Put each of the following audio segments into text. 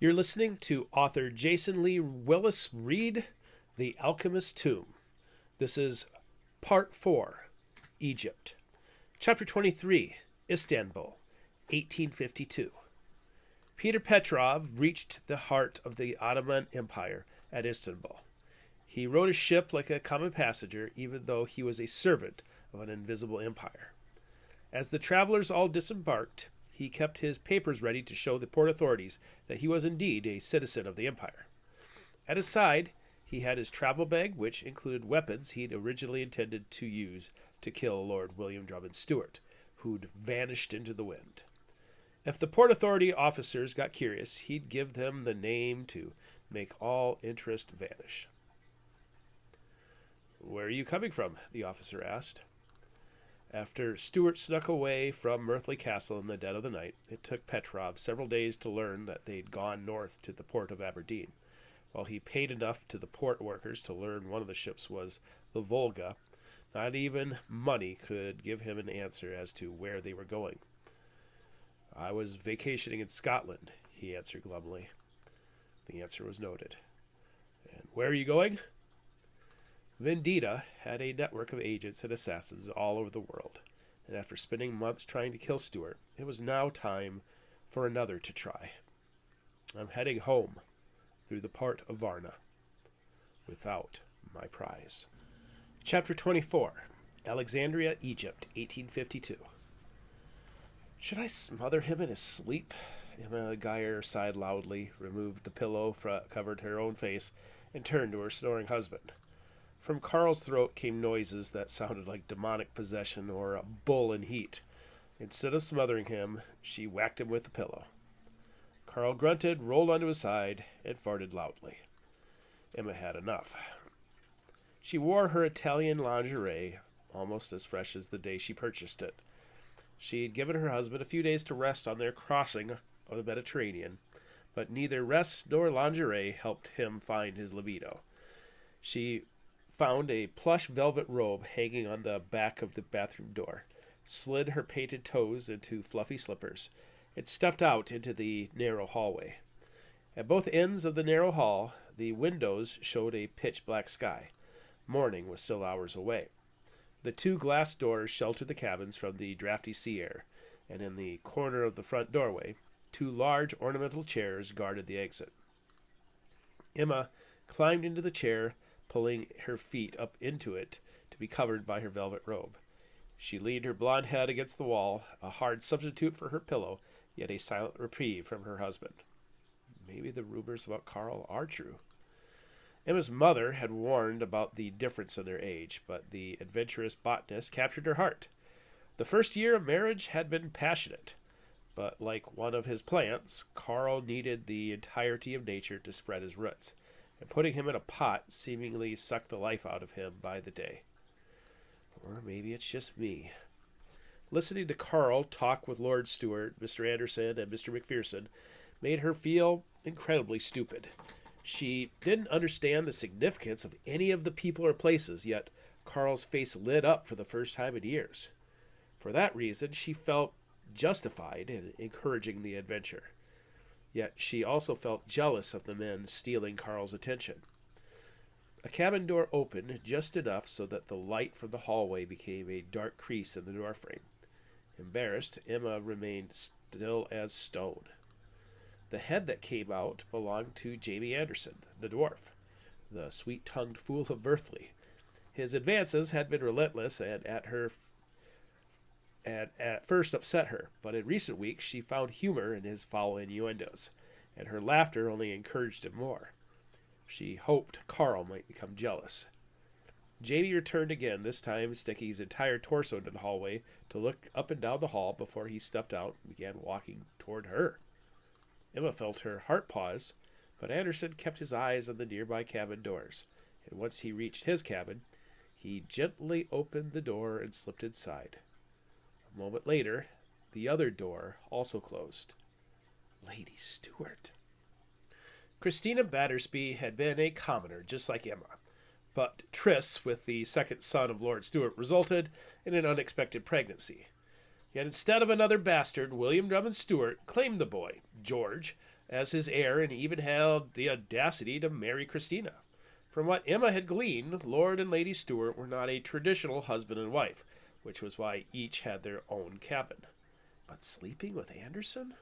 You're listening to author Jason Lee Willis read The Alchemist Tomb. This is Part 4, Egypt. Chapter 23, Istanbul, 1852. Peter Petrov reached the heart of the Ottoman Empire at Istanbul. He rode a ship like a common passenger, even though he was a servant of an invisible empire. As the travelers all disembarked, he kept his papers ready to show the port authorities that he was indeed a citizen of the empire. At his side, he had his travel bag, which included weapons he'd originally intended to use to kill Lord William Drummond Stewart, who'd vanished into the wind. If the Port Authority officers got curious, he'd give them the name to make all interest vanish. "Where are you coming from?" the officer asked. After Stewart snuck away from Mirthley Castle in the dead of the night, it took Petrov several days to learn that they'd gone north to the port of Aberdeen. While he paid enough to the port workers to learn one of the ships was the Volga, not even money could give him an answer as to where they were going. "I was vacationing in Scotland," he answered glumly. The answer was noted. "And where are you going?" Vendetta had a network of agents and assassins all over the world, and after spending months trying to kill Stewart, it was now time for another to try. "I'm heading home through the port of Varna without my prize." Chapter 24, Alexandria, Egypt, 1852. "Should I smother him in his sleep?" Emma Geyer sighed loudly, removed the pillow, covered her own face, and turned to her snoring husband. From Carl's throat came noises that sounded like demonic possession or a bull in heat. Instead of smothering him, she whacked him with the pillow. Carl grunted, rolled onto his side, and farted loudly. Emma had enough. She wore her Italian lingerie, almost as fresh as the day she purchased it. She'd given her husband a few days to rest on their crossing of the Mediterranean, but neither rest nor lingerie helped him find his libido. She found a plush velvet robe hanging on the back of the bathroom door, slid her painted toes into fluffy slippers, and stepped out into the narrow hallway. At both ends of the narrow hall, the windows showed a pitch-black sky. Morning was still hours away. The two glass doors sheltered the cabins from the drafty sea air, and in the corner of the front doorway, two large ornamental chairs guarded the exit. Emma climbed into the chair, pulling her feet up into it to be covered by her velvet robe. She leaned her blonde head against the wall, a hard substitute for her pillow, yet a silent reprieve from her husband. Maybe the rumors about Carl are true. Emma's mother had warned about the difference in their age, but the adventurous botanist captured her heart. The first year of marriage had been passionate, but like one of his plants, Carl needed the entirety of nature to spread his roots, and putting him in a pot seemingly sucked the life out of him by the day. Or maybe it's just me. Listening to Carl talk with Lord Stewart, Mr. Anderson, and Mr. McPherson made her feel incredibly stupid. She didn't understand the significance of any of the people or places, yet Carl's face lit up for the first time in years. For that reason, she felt justified in encouraging the adventure. Yet she also felt jealous of the men stealing Carl's attention. A cabin door opened just enough so that the light from the hallway became a dark crease in the doorframe. Embarrassed, Emma remained still as stone. The head that came out belonged to Jamie Anderson, the dwarf, the sweet-tongued fool of Mirthley. His advances had been relentless and at first upset her, but in recent weeks she found humor in his foul innuendos, and her laughter only encouraged him more. She hoped Carl might become jealous. Jamie returned again, this time sticking his entire torso into the hallway to look up and down the hall before he stepped out and began walking toward her. Emma felt her heart pause, but Anderson kept his eyes on the nearby cabin doors, and once he reached his cabin, he gently opened the door and slipped inside. A moment later, the other door also closed. Lady Stewart. Christina Battersby had been a commoner, just like Emma, but trysts with the second son of Lord Stewart resulted in an unexpected pregnancy. Yet instead of another bastard, William Drummond Stewart claimed the boy, George, as his heir and even had the audacity to marry Christina. From what Emma had gleaned, Lord and Lady Stuart were not a traditional husband and wife, which was why each had their own cabin. But sleeping with Anderson?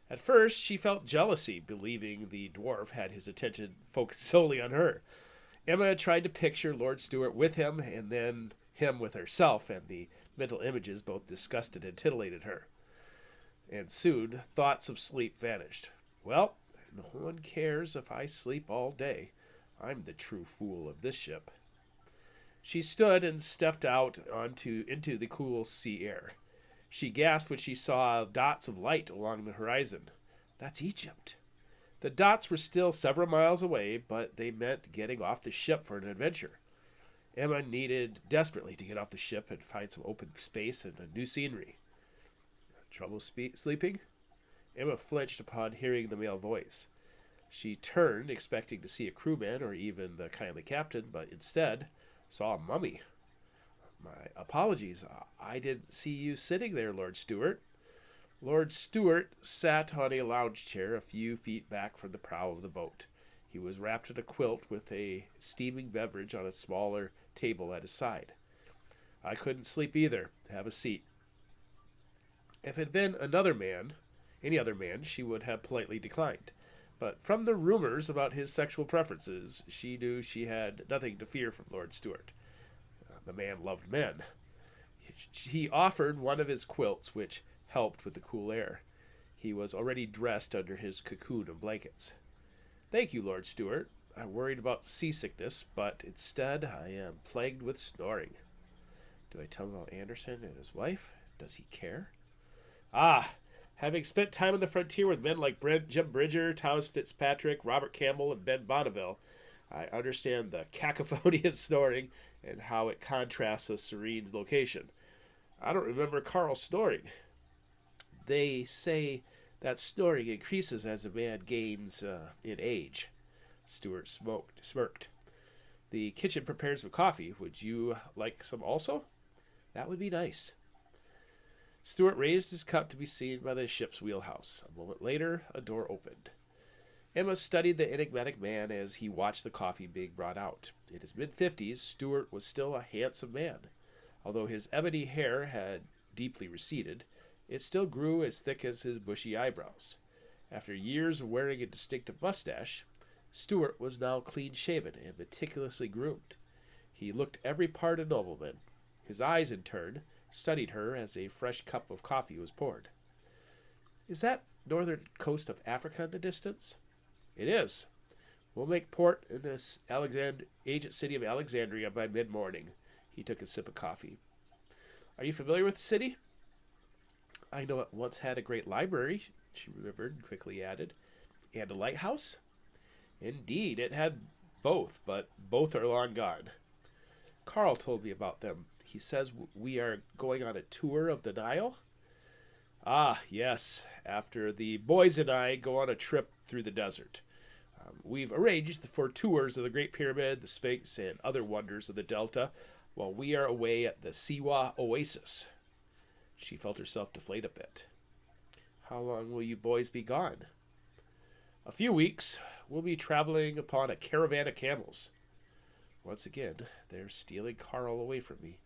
At first, she felt jealousy, believing the dwarf had his attention focused solely on her. Emma tried to picture Lord Stuart with him, and then him with herself, and the mental images both disgusted and titillated her. And soon, thoughts of sleep vanished. Well, no one cares if I sleep all day. I'm the true fool of this ship. She stood and stepped out into the cool sea air. She gasped when she saw dots of light along the horizon. That's Egypt. The dots were still several miles away, but they meant getting off the ship for an adventure. Emma needed desperately to get off the ship and find some open space and a new scenery. Trouble sleeping? Emma flinched upon hearing the male voice. She turned, expecting to see a crewman or even the kindly captain, but instead saw a mummy. My apologies. I didn't see you sitting there, Lord Stuart. Lord Stuart sat on a lounge chair a few feet back from the prow of the boat. He was wrapped in a quilt with a steaming beverage on a smaller table at his side. I couldn't sleep either. Have a seat. If it had been any other man, she would have politely declined. But from the rumors about his sexual preferences, she knew she had nothing to fear from Lord Stuart. The man loved men. He offered one of his quilts, which helped with the cool air. He was already dressed under his cocoon of blankets. Thank you, Lord Stuart. I worried about seasickness, but instead I am plagued with snoring. Do I tell him about Anderson and his wife? Does he care? Having spent time on the frontier with men like Jim Bridger, Thomas Fitzpatrick, Robert Campbell, and Ben Bonneville, I understand the cacophony of snoring and how it contrasts a serene location. I don't remember Carl snoring. They say that snoring increases as a man gains in age. Stuart smirked. The kitchen prepares some coffee. Would you like some also? That would be nice. Stuart raised his cup to be seen by the ship's wheelhouse. A moment later, a door opened. Emma studied the enigmatic man as he watched the coffee being brought out. In his mid-50s, Stuart was still a handsome man. Although his ebony hair had deeply receded, it still grew as thick as his bushy eyebrows. After years of wearing a distinctive mustache, Stuart was now clean-shaven and meticulously groomed. He looked every part a nobleman. His eyes, in turn, studied her as a fresh cup of coffee was poured. Is that northern coast of Africa in the distance? It is. We'll make port in this ancient city of Alexandria by mid-morning. He took a sip of coffee. Are you familiar with the city? I know it once had a great library, she remembered and quickly added. And a lighthouse? Indeed, it had both, but both are long gone. Carl told me about them. He says we are going on a tour of the Nile? Ah, yes, after the boys and I go on a trip through the desert. We've arranged for tours of the Great Pyramid, the Sphinx, and other wonders of the Delta while we are away at the Siwa Oasis. She felt herself deflate a bit. How long will you boys be gone? A few weeks. We'll be traveling upon a caravan of camels. Once again, they're stealing Carl away from me.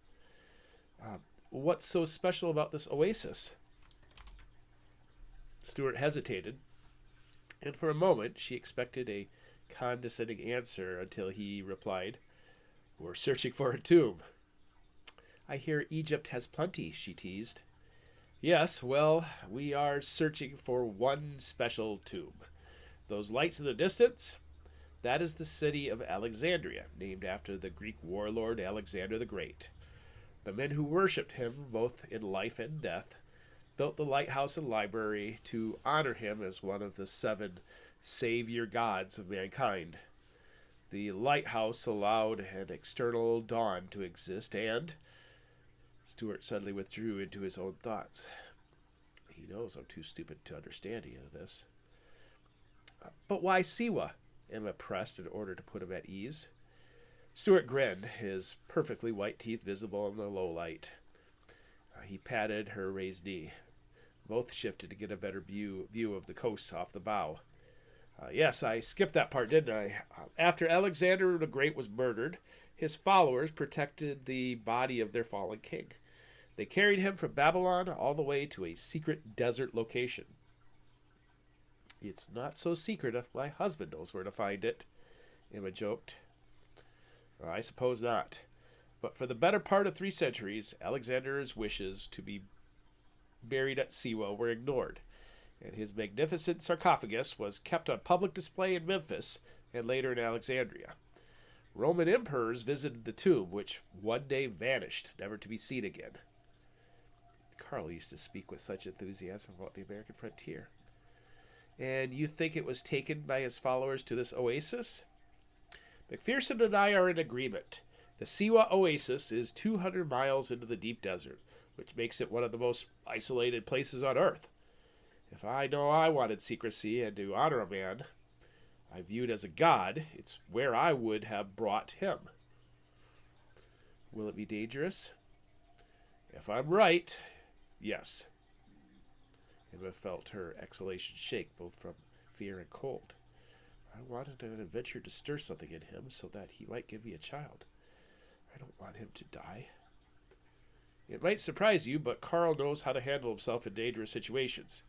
What's so special about this oasis? Stuart hesitated, and for a moment she expected a condescending answer until he replied, We're searching for a tomb. I hear Egypt has plenty, she teased. Yes, well, we are searching for one special tomb. Those lights in the distance? That is the city of Alexandria, named after the Greek warlord Alexander the Great. The men who worshipped him, both in life and death, built the lighthouse and library to honor him as one of the 7 savior gods of mankind. The lighthouse allowed an external dawn to exist, and Stuart suddenly withdrew into his own thoughts. He knows I'm too stupid to understand any of this. But why Siwa? Emma pressed in order to put him at ease. Stuart grinned, his perfectly white teeth visible in the low light. He patted her raised knee. Both shifted to get a better view of the coast off the bow. Yes, I skipped that part, didn't I? After Alexander the Great was murdered, his followers protected the body of their fallen king. They carried him from Babylon all the way to a secret desert location. It's not so secret if my husband knows where to find it, Emma joked. I suppose not. But for the better part of 3 centuries, Alexander's wishes to be buried at Siwa were ignored, and his magnificent sarcophagus was kept on public display in Memphis and later in Alexandria. Roman emperors visited the tomb, which one day vanished, never to be seen again. Carl used to speak with such enthusiasm about the American frontier. And you think it was taken by his followers to this oasis? McPherson and I are in agreement. The Siwa Oasis is 200 miles into the deep desert, which makes it one of the most isolated places on Earth. If I know I wanted secrecy and to honor a man I viewed as a god, it's where I would have brought him. Will it be dangerous? If I'm right, yes. Emma felt her exhalation shake, both from fear and cold. I wanted an adventure to stir something in him so that he might give me a child. I don't want him to die. It might surprise you, but Carl knows how to handle himself in dangerous situations.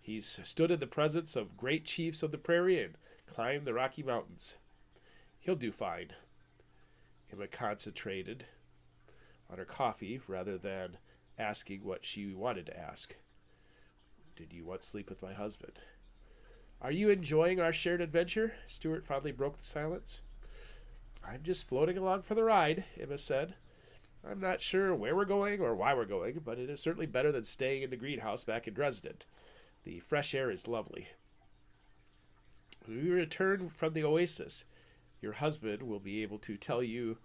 He's stood in the presence of great chiefs of the prairie and climbed the Rocky Mountains. He'll do fine. Emma concentrated on her coffee rather than asking what she wanted to ask. Did you once sleep with my husband? Are you enjoying our shared adventure? Stuart finally broke the silence. I'm just floating along for the ride, Emma said. I'm not sure where we're going or why we're going, but it is certainly better than staying in the greenhouse back in Dresden. The fresh air is lovely. When we return from the oasis, your husband will be able to tell you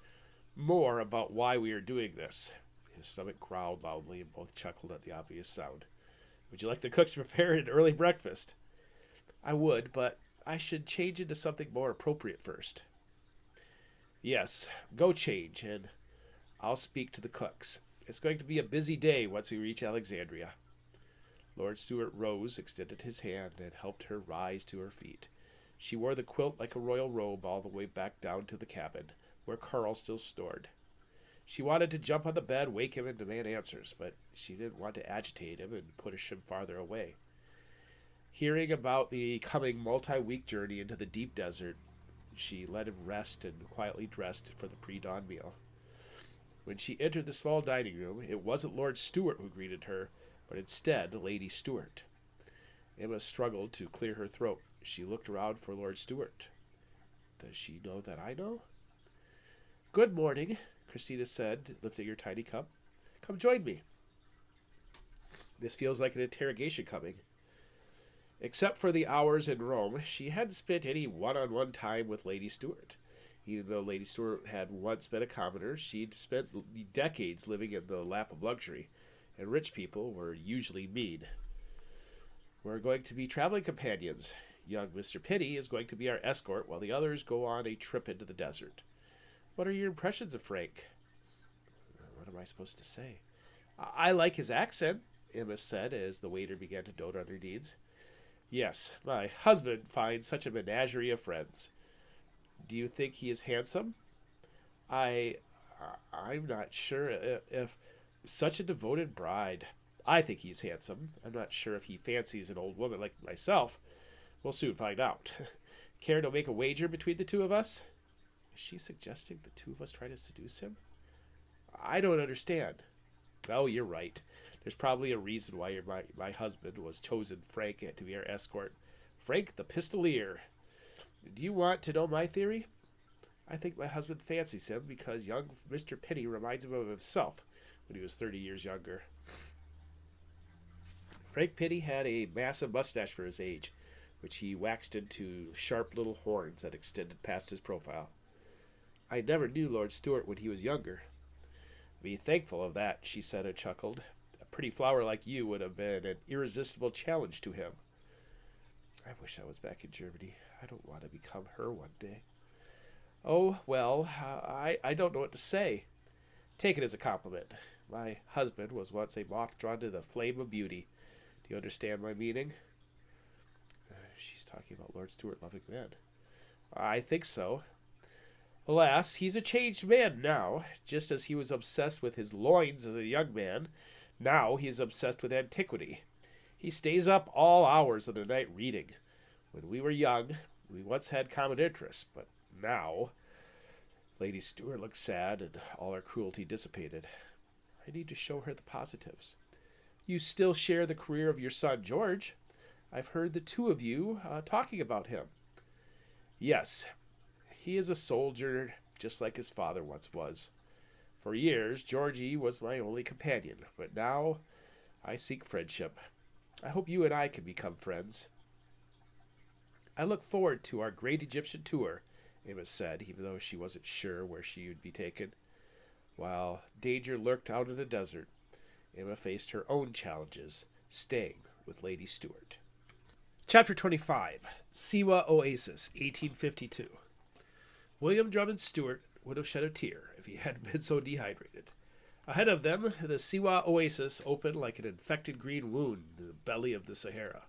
more about why we are doing this. His stomach growled loudly and both chuckled at the obvious sound. Would you like the cooks to prepare an early breakfast? I would, but I should change into something more appropriate first. Yes, go change, and I'll speak to the cooks. It's going to be a busy day once we reach Alexandria. Lord Stuart rose, extended his hand, and helped her rise to her feet. She wore the quilt like a royal robe all the way back down to the cabin, where Carl still snored. She wanted to jump on the bed, wake him, and demand answers, but she didn't want to agitate him and push him farther away. Hearing about the coming multi-week journey into the deep desert, she let him rest and quietly dressed for the pre-dawn meal. When she entered the small dining room, it wasn't Lord Stuart who greeted her, but instead Lady Stuart. Emma struggled to clear her throat. She looked around for Lord Stuart. Does she know that I know? Good morning, Christina said, lifting her tiny cup. Come join me. This feels like an interrogation coming. Except for the hours in Rome, she hadn't spent any one-on-one time with Lady Stuart. Even though Lady Stuart had once been a commoner, she'd spent decades living in the lap of luxury, and rich people were usually mean. We're going to be traveling companions. Young Mr. Pitty is going to be our escort while the others go on a trip into the desert. What are your impressions of Frank? What am I supposed to say? I like his accent, Emma said as the waiter began to dote on her needs. Yes, my husband finds such a menagerie of friends. Do you think he is handsome? I'm not sure if such a devoted bride. I think he's handsome. I'm not sure if he fancies an old woman like myself. We'll soon find out. Care to make a wager between the two of us? Is she suggesting the two of us try to seduce him? I don't understand. Oh, you're right. There's probably a reason why my husband was chosen Frank to be our escort. Frank the Pistolier. Do you want to know my theory? I think my husband fancies him because young Mr. Pitty reminds him of himself when he was 30 years younger. Frank Pitty had a massive mustache for his age, which he waxed into sharp little horns that extended past his profile. I never knew Lord Stuart when he was younger. Be thankful of that, she said and chuckled. A pretty flower like you would have been an irresistible challenge to him. I wish I was back in Germany. I don't want to become her one day. Oh, well, I don't know what to say. Take it as a compliment. My husband was once a moth drawn to the flame of beauty. Do you understand my meaning? She's talking about Lord Stuart loving men. I think so. Alas, he's a changed man now. Just as he was obsessed with his loins as a young man, now he is obsessed with antiquity. He stays up all hours of the night reading. When we were young, we once had common interests, but now... Lady Stuart looked sad and all her cruelty dissipated. I need to show her the positives. You still share the career of your son, George. I've heard the two of you talking about him. Yes, he is a soldier just like his father once was. For years, Georgie was my only companion, but now I seek friendship. I hope you and I can become friends. I look forward to our great Egyptian tour, Emma said, even though she wasn't sure where she would be taken. While danger lurked out in the desert, Emma faced her own challenges, staying with Lady Stuart. Chapter 25, Siwa Oasis, 1852. William Drummond Stewart would have shed a tear if he hadn't been so dehydrated. Ahead of them, the Siwa Oasis opened like an infected green wound in the belly of the Sahara.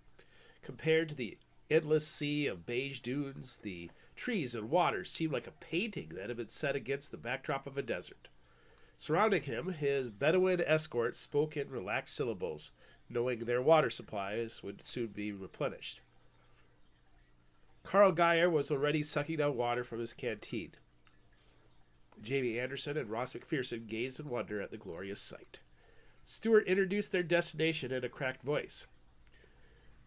Compared to the endless sea of beige dunes, the trees and water seemed like a painting that had been set against the backdrop of a desert. Surrounding him, his Bedouin escorts spoke in relaxed syllables, knowing their water supplies would soon be replenished. Carl Geyer was already sucking down water from his canteen. Jamie Anderson and Ross McPherson gazed in wonder at the glorious sight. Stuart introduced their destination in a cracked voice.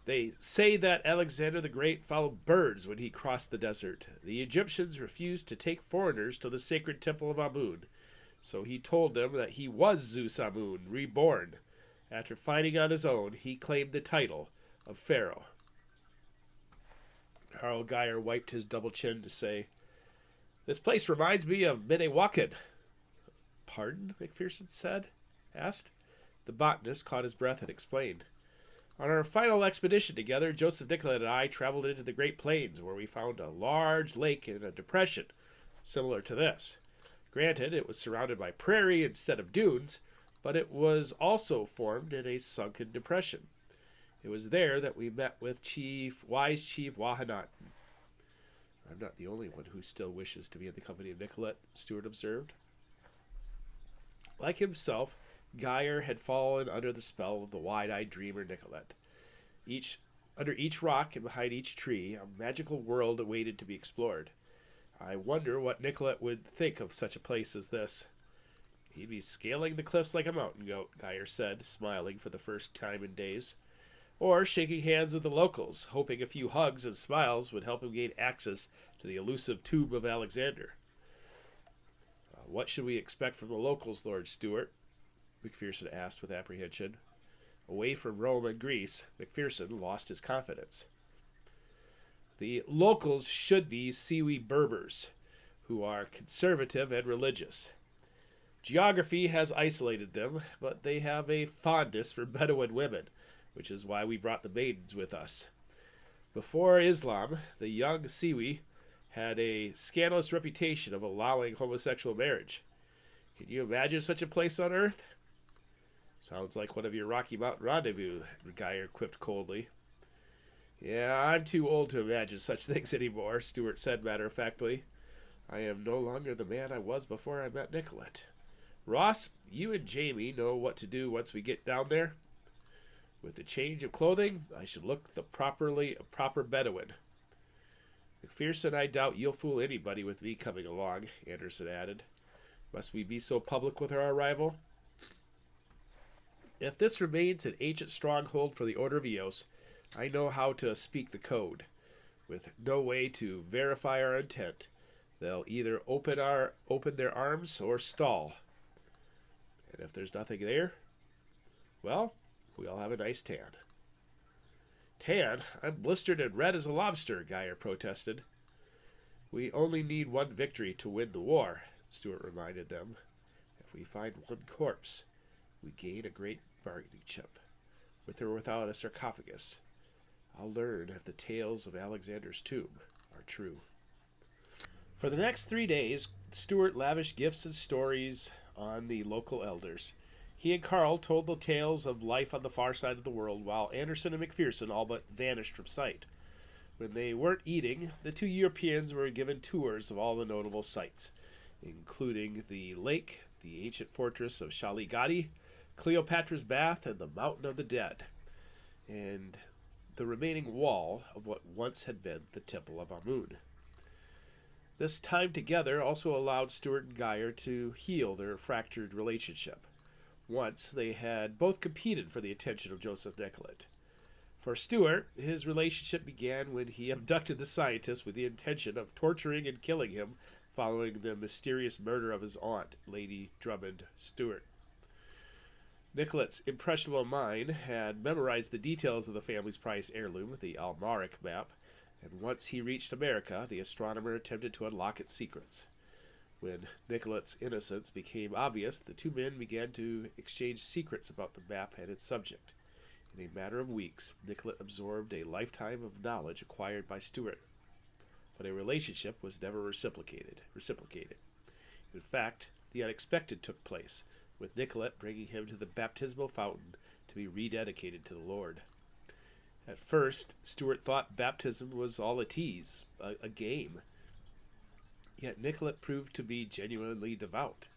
They say that Alexander the Great followed birds when he crossed the desert. The Egyptians refused to take foreigners to the sacred temple of Amun, so he told them that he was Zeus Amun, reborn. After fighting on his own, he claimed the title of Pharaoh. Carl Geyer wiped his double chin to say, "This place reminds me of Minnewakan." "Pardon?" McPherson asked. The botanist caught his breath and explained. "On our final expedition together, Joseph Nicolette and I traveled into the Great Plains, where we found a large lake in a depression, similar to this. Granted, it was surrounded by prairie instead of dunes, but it was also formed in a sunken depression. It was there that we met with wise Chief Wahanaten." "I'm not the only one who still wishes to be in the company of Nicolette," Stuart observed. Like himself, Geyer had fallen under the spell of the wide-eyed dreamer Nicolette. Under each rock and behind each tree, a magical world awaited to be explored. I wonder what Nicolette would think of such a place as this. "He'd be scaling the cliffs like a mountain goat," Geyer said, smiling for the first time in days. "Or shaking hands with the locals, hoping a few hugs and smiles would help him gain access to the elusive tomb of Alexander." What should we expect from the locals, Lord Stuart?" McPherson asked with apprehension. Away from Rome and Greece, McPherson lost his confidence. "The locals should be Siwi Berbers, who are conservative and religious. Geography has isolated them, but they have a fondness for Bedouin women, which is why we brought the maidens with us. Before Islam, the young Siwi had a scandalous reputation of allowing homosexual marriage. Can you imagine such a place on earth?" "Sounds like one of your Rocky Mountain rendezvous," Geyer quipped coldly. "Yeah, I'm too old to imagine such things anymore," Stuart said matter-of-factly. "I am no longer the man I was before I met Nicolette. Ross, you and Jamie know what to do once we get down there. With the change of clothing, I should look a proper Bedouin." "McPherson, I doubt you'll fool anybody with me coming along," Anderson added. "Must we be so public with our arrival?" "If this remains an ancient stronghold for the Order of Eos, I know how to speak the code. With no way to verify our intent, they'll either open their arms or stall. And if there's nothing there, well, we'll have a nice tan." "Tan? I'm blistered and red as a lobster," Geyer protested. "We only need one victory to win the war," Stuart reminded them. "If we find one corpse, we gain a great bargaining chip, with or without a sarcophagus. I'll learn if the tales of Alexander's tomb are true." For the next 3 days, Stuart lavished gifts and stories on the local elders. He and Carl told the tales of life on the far side of the world, while Anderson and McPherson all but vanished from sight. When they weren't eating, the two Europeans were given tours of all the notable sights, including the lake, the ancient fortress of Shaligati, Cleopatra's Bath, and the Mountain of the Dead, and the remaining wall of what once had been the Temple of Amun. This time together also allowed Stuart and Geyer to heal their fractured relationship. Once they had both competed for the attention of Joseph Nicollet. For Stuart, his relationship began when he abducted the scientist with the intention of torturing and killing him following the mysterious murder of his aunt, Lady Drummond Stuart. Nicollet's impressionable mind had memorized the details of the family's prized heirloom, the Almaric map, and once he reached America, the astronomer attempted to unlock its secrets. When Nicollet's innocence became obvious, the two men began to exchange secrets about the map and its subject. In a matter of weeks, Nicollet absorbed a lifetime of knowledge acquired by Stuart, but a relationship was never reciprocated. In fact, the unexpected took place, with Nicollet bringing him to the baptismal fountain to be rededicated to the Lord. At first, Stuart thought baptism was all a tease, a game. Yet Nicollet proved to be genuinely devout.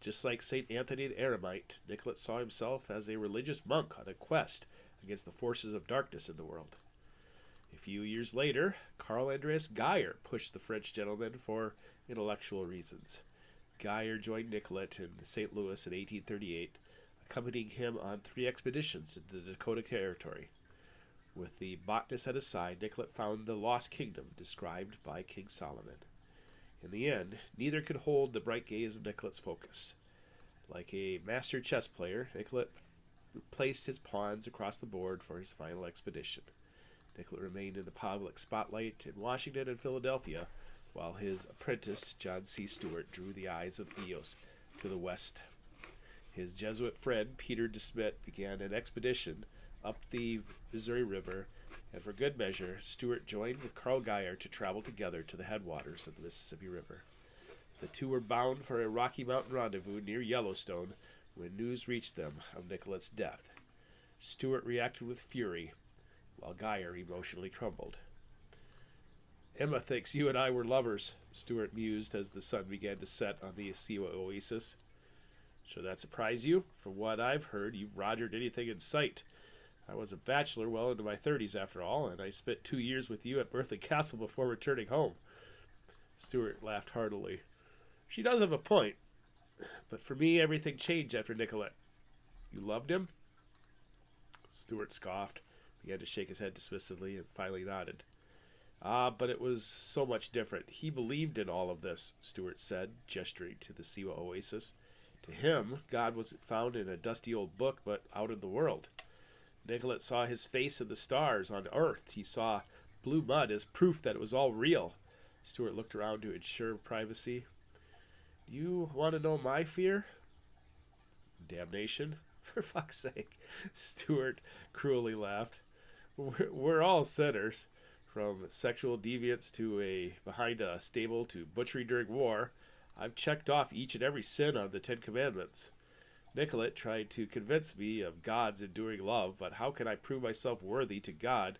Just like St. Anthony the Eremite, Nicollet saw himself as a religious monk on a quest against the forces of darkness in the world. A few years later, Carl Andreas Geyer pushed the French gentleman for intellectual reasons. Geyer joined Nicollet in St. Louis in 1838, accompanying him on 3 expeditions into the Dakota Territory. With the botanist at his side, Nicollet found the lost kingdom described by King Solomon. In the end, neither could hold the bright gaze of Nicollet's focus. Like a master chess player, Nicollet placed his pawns across the board for his final expedition. Nicollet remained in the public spotlight in Washington and Philadelphia, while his apprentice, John C. Stuart, drew the eyes of Eos to the west. His Jesuit friend, Peter de Smet, began an expedition up the Missouri River, and for good measure, Stuart joined with Carl Geyer to travel together to the headwaters of the Mississippi River. The two were bound for a Rocky Mountain rendezvous near Yellowstone when news reached them of Nicollet's death. Stuart reacted with fury, while Geyer emotionally crumbled. "Emma thinks you and I were lovers," Stuart mused as the sun began to set on the Siwa oasis. "Should that surprise you? From what I've heard, you've rogered anything in sight. I was a bachelor well into my 30s after all, and I spent 2 years with you at Bertha Castle before returning home." Stuart laughed heartily. "She does have a point. But for me, everything changed after Nicollet." "You loved him?" Stuart scoffed, began to shake his head dismissively, and finally nodded. "Ah, but it was so much different. He believed in all of this," Stuart said, gesturing to the Siwa oasis. "To him, God wasn't found in a dusty old book, but out in the world. Nicollet saw his face in the stars on Earth. He saw blue mud as proof that it was all real." Stuart looked around to ensure privacy. "Do you want to know my fear?" "Damnation?" "For fuck's sake," Stuart cruelly laughed. We're all sinners. From sexual deviance to behind a stable to butchery during war. I've checked off each and every sin on the 10 Commandments. Nicollet tried to convince me of God's enduring love, but how can I prove myself worthy to God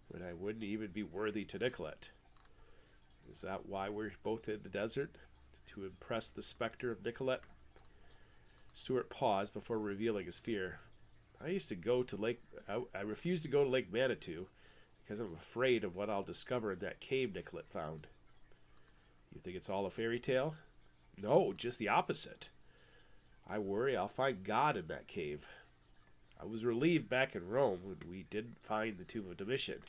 when I wouldn't even be worthy to Nicollet? Is that why we're both in the desert? To impress the specter of Nicollet?" Stuart paused before revealing his fear. I refuse to go to Lake Manitou because I'm afraid of what I'll discover in that cave Nicollet found." "You think it's all a fairy tale?" "No, just the opposite. I worry I'll find God in that cave. I was relieved back in Rome when we didn't find the Tomb of Domitian.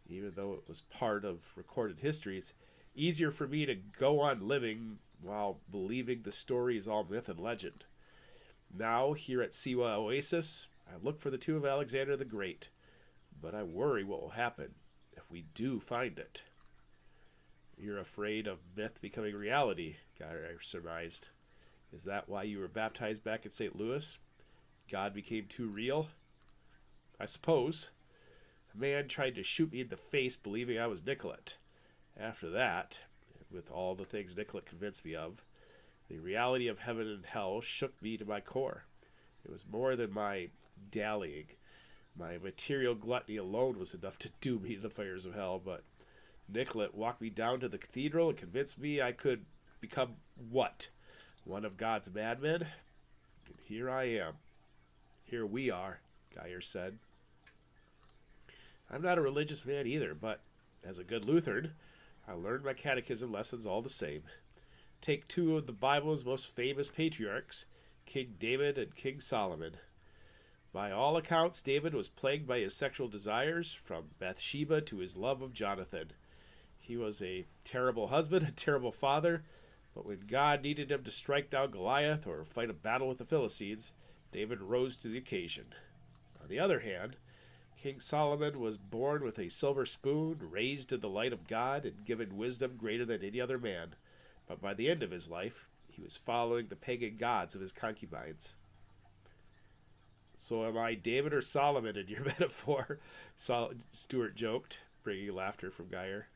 Even though it was part of recorded history, it's easier for me to go on living while believing the story is all myth and legend. Now, here at Siwa Oasis, I look for the tomb of Alexander the Great, but I worry what will happen if we do find it." "You're afraid of myth becoming reality," Geyer surmised. "Is that why you were baptized back in St. Louis? God became too real?" "I suppose. A man tried to shoot me in the face believing I was Nicollet. After that, with all the things Nicollet convinced me of, the reality of heaven and hell shook me to my core. It was more than my dallying. My material gluttony alone was enough to doom me to the fires of hell, but Nicolette walked me down to the cathedral and convinced me I could become what? One of God's madmen? And here I am. Here we are, Geyer said. I'm not a religious man either, but as a good Lutheran, I learned my catechism lessons all the same. Take two of the Bible's most famous patriarchs, King David and King Solomon. By all accounts, David was plagued by his sexual desires, from Bathsheba to his love of Jonathan. He was a terrible husband, a terrible father, but when God needed him to strike down Goliath or fight a battle with the Philistines, David rose to the occasion. On the other hand, King Solomon was born with a silver spoon, raised in the light of God, and given wisdom greater than any other man. But by the end of his life, he was following the pagan gods of his concubines. So am I David or Solomon in your metaphor? Stuart joked, bringing laughter from Geyer.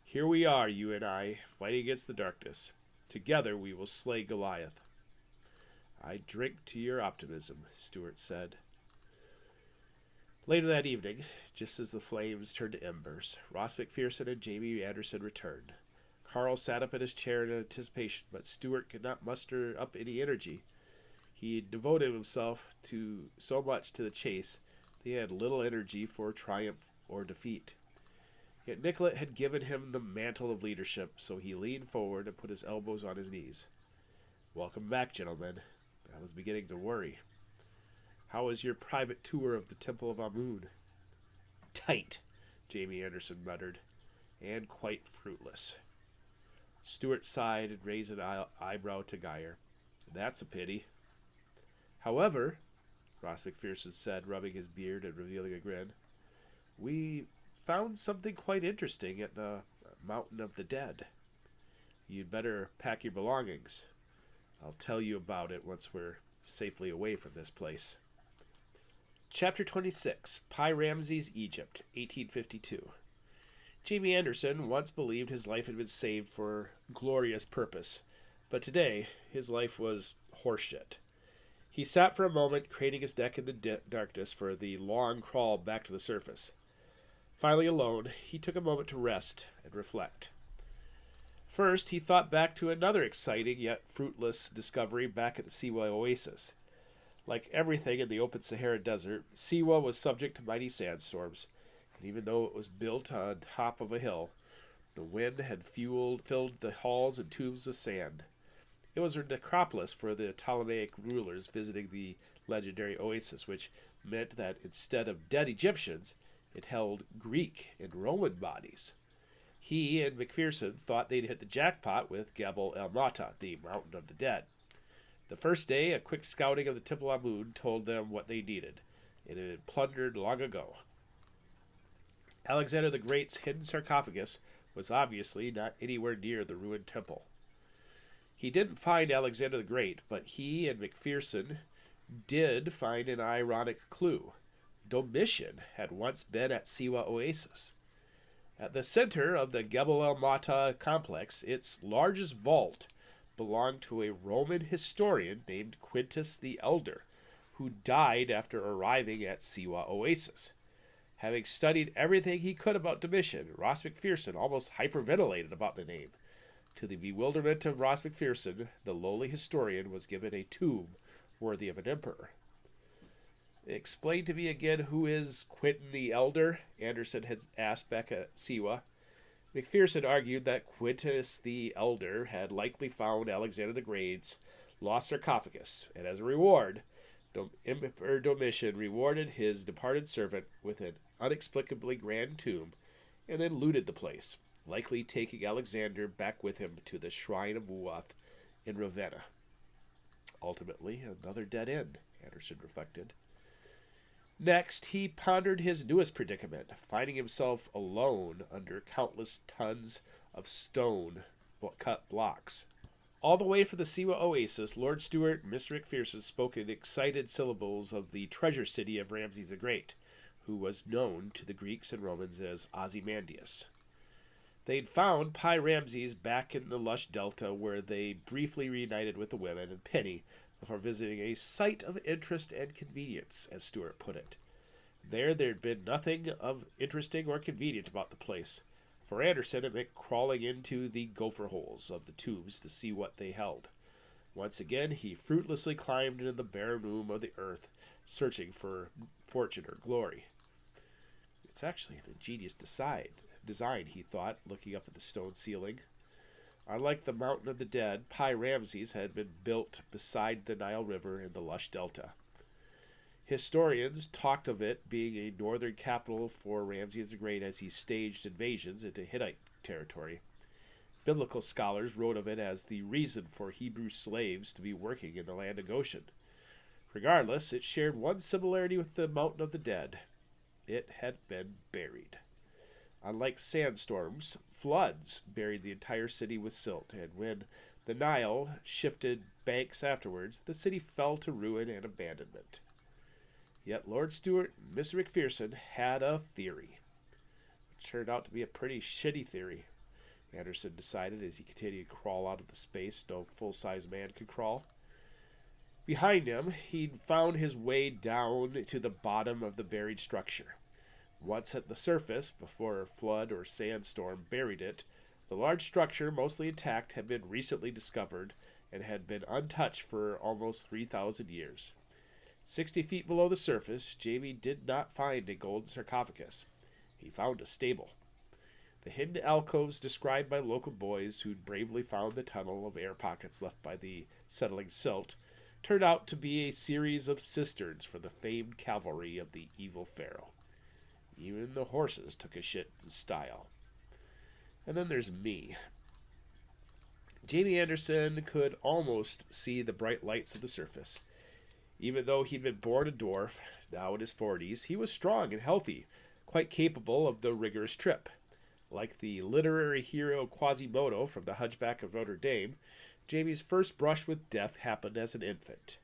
Here we are, you and I, fighting against the darkness. Together we will slay Goliath. I drink to your optimism, Stuart said. Later that evening, just as the flames turned to embers, Ross McPherson and Jamie Anderson returned. Carl sat up in his chair in anticipation, but Stuart could not muster up any energy. He devoted himself so much to the chase that he had little energy for triumph or defeat. Yet Nicolette had given him the mantle of leadership, so he leaned forward and put his elbows on his knees. Welcome back, gentlemen. I was beginning to worry. How was your private tour of the Temple of Amun? Tight, Jamie Anderson muttered, and quite fruitless. Stuart sighed and raised an eyebrow to Geyer. That's a pity. However, Ross McPherson said, rubbing his beard and revealing a grin, we found something quite interesting at the Mountain of the Dead. You'd better pack your belongings. I'll tell you about it once we're safely away from this place. Chapter 26, Pi Ramses, Egypt, 1852. Jamie Anderson once believed his life had been saved for glorious purpose, but today his life was horseshit. He sat for a moment, craning his neck in the darkness for the long crawl back to the surface. Finally alone, he took a moment to rest and reflect. First, he thought back to another exciting yet fruitless discovery back at the Siwa Oasis. Like everything in the open Sahara Desert, Siwa was subject to mighty sandstorms, and even though it was built on top of a hill, the wind had filled the halls and tombs with sand. It was a necropolis for the Ptolemaic rulers visiting the legendary oasis, which meant that instead of dead Egyptians, it held Greek and Roman bodies. He and McPherson thought they'd hit the jackpot with Gebel El Mata, the Mountain of the Dead. The first day, a quick scouting of the Temple Amun told them what they needed. It had been plundered long ago. Alexander the Great's hidden sarcophagus was obviously not anywhere near the ruined temple. He didn't find Alexander the Great, but he and McPherson did find an ironic clue. Domitian had once been at Siwa Oasis. At the center of the Gebel El Mata complex, its largest vault belonged to a Roman historian named Quintus the Elder, who died after arriving at Siwa Oasis. Having studied everything he could about Domitian, Ross McPherson almost hyperventilated about the name. To the bewilderment of Ross McPherson, the lowly historian was given a tomb worthy of an emperor. Explain to me again who is Quintin the Elder, Anderson had asked back at Siwa. McPherson argued that Quintus the Elder had likely found Alexander the Great's lost sarcophagus, and as a reward, Emperor Domitian rewarded his departed servant with an inexplicably grand tomb, and then looted the place, likely taking Alexander back with him to the shrine of Uath in Ravenna. Ultimately, another dead end, Anderson reflected. Next, he pondered his newest predicament, finding himself alone under countless tons of stone cut blocks. All the way from the Siwa Oasis, Lord Stuart and Mr. McPherson spoke in excited syllables of the treasure city of Ramses the Great, who was known to the Greeks and Romans as Ozymandias. They'd found Pi Ramses back in the lush delta, where they briefly reunited with the women and Penny before visiting a site of interest and convenience, as Stuart put it. There'd been nothing of interesting or convenient about the place. For Anderson, it meant crawling into the gopher holes of the tombs to see what they held. Once again, he fruitlessly climbed into the barren womb of the earth, searching for fortune or glory. It's actually an ingenious design, he thought, looking up at the stone ceiling. Unlike the Mountain of the Dead, Pi Ramses had been built beside the Nile River in the lush delta. Historians talked of it being a northern capital for Ramses the Great as he staged invasions into Hittite territory. Biblical scholars wrote of it as the reason for Hebrew slaves to be working in the land of Goshen. Regardless, it shared one similarity with the Mountain of the Dead. It had been buried. Unlike sandstorms, floods buried the entire city with silt, and when the Nile shifted banks afterwards, the city fell to ruin and abandonment. Yet Lord Stuart and Mr. McPherson had a theory. It turned out to be a pretty shitty theory, Anderson decided as he continued to crawl out of the space no full-size man could crawl. Behind him, he'd found his way down to the bottom of the buried structure. Once at the surface, before a flood or sandstorm buried it, the large structure, mostly intact, had been recently discovered and had been untouched for almost 3,000 years. 60 feet below the surface, Jamie did not find a golden sarcophagus. He found a stable. The hidden alcoves described by local boys who'd bravely found the tunnel of air pockets left by the settling silt turned out to be a series of cisterns for the famed cavalry of the evil pharaoh. Even the horses took a shit in style. And then there's me. Jamie Anderson could almost see the bright lights of the surface. Even though he'd been born a dwarf, now in his 40s, he was strong and healthy, quite capable of the rigorous trip. Like the literary hero Quasimodo from The Hunchback of Notre Dame, Jamie's first brush with death happened as an infant.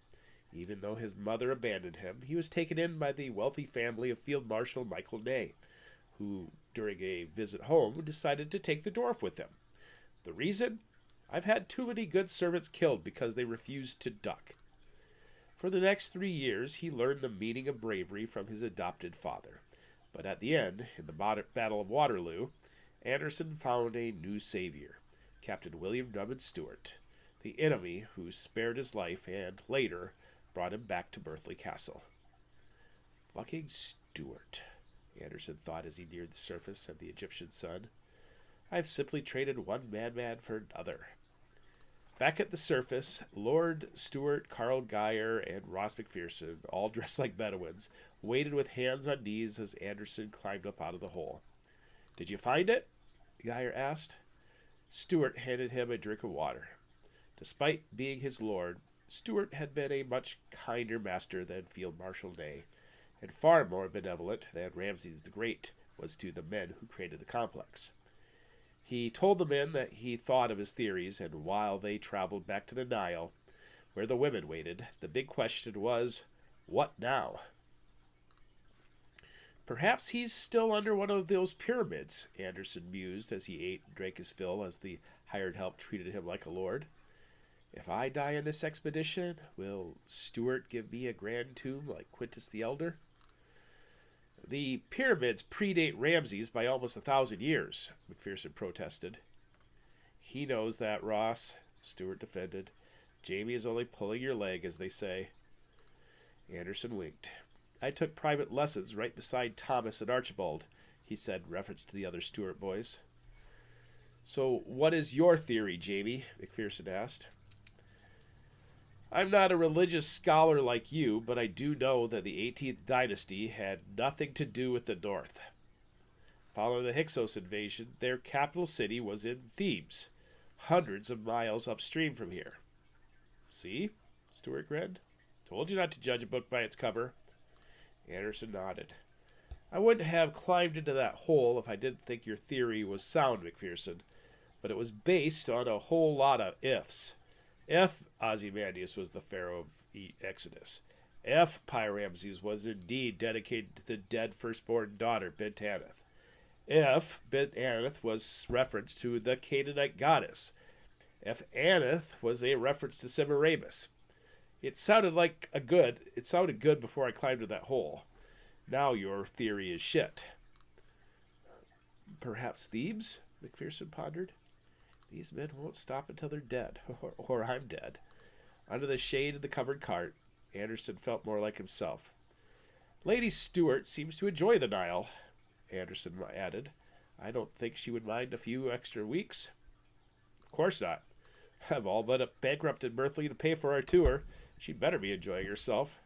Even though his mother abandoned him, he was taken in by the wealthy family of Field Marshal Michael Ney, who, during a visit home, decided to take the dwarf with him. The reason? I've had too many good servants killed because they refused to duck. For the next 3 years, he learned the meaning of bravery from his adopted father. But at the end, in the Battle of Waterloo, Anderson found a new savior, Captain William Drummond Stuart, the enemy who spared his life and, later, brought him back to Berkeley Castle. Fucking Stuart, Anderson thought as he neared the surface of the Egyptian sun. I've simply traded one madman for another. Back at the surface, Lord Stuart, Carl Geyer, and Ross McPherson, all dressed like Bedouins, waited with hands on knees as Anderson climbed up out of the hole. Did you find it? Geyer asked. Stuart handed him a drink of water. Despite being his lord, Stuart had been a much kinder master than Field Marshal Ney, and far more benevolent than Ramses the Great was to the men who created the complex. He told the men that he thought of his theories, and while they traveled back to the Nile, where the women waited, the big question was, what now? Perhaps he's still under one of those pyramids, Anderson mused as he ate and drank his fill as the hired help treated him like a lord. If I die in this expedition, will Stuart give me a grand tomb like Quintus the Elder? The pyramids predate Ramses by almost 1,000 years, McPherson protested. He knows that, Ross, Stuart defended. Jamie is only pulling your leg, as they say. Anderson winked. I took private lessons right beside Thomas and Archibald, he said in reference to the other Stuart boys. So what is your theory, Jamie? McPherson asked. I'm not a religious scholar like you, but I do know that the 18th dynasty had nothing to do with the North. Following the Hyksos invasion, their capital city was in Thebes, hundreds of miles upstream from here. See? Stuart grinned. Told you not to judge a book by its cover. Anderson nodded. I wouldn't have climbed into that hole if I didn't think your theory was sound, McPherson, but it was based on a whole lot of ifs. If Ozymandias was the pharaoh of Exodus, if Pi Ramses was indeed dedicated to the dead firstborn daughter, Bint Aneth, if Bint Aneth was reference to the Canaanite goddess, if Aneth was a reference to Semiramis, It sounded good before I climbed to that hole. Now your theory is shit. Perhaps Thebes? McPherson pondered. These men won't stop until they're dead, or I'm dead. Under the shade of the covered cart, Anderson felt more like himself. Lady Stuart seems to enjoy the Nile, Anderson added. I don't think she would mind a few extra weeks. Of course not. I've all but bankrupted Mirthley to pay for our tour. She'd better be enjoying herself.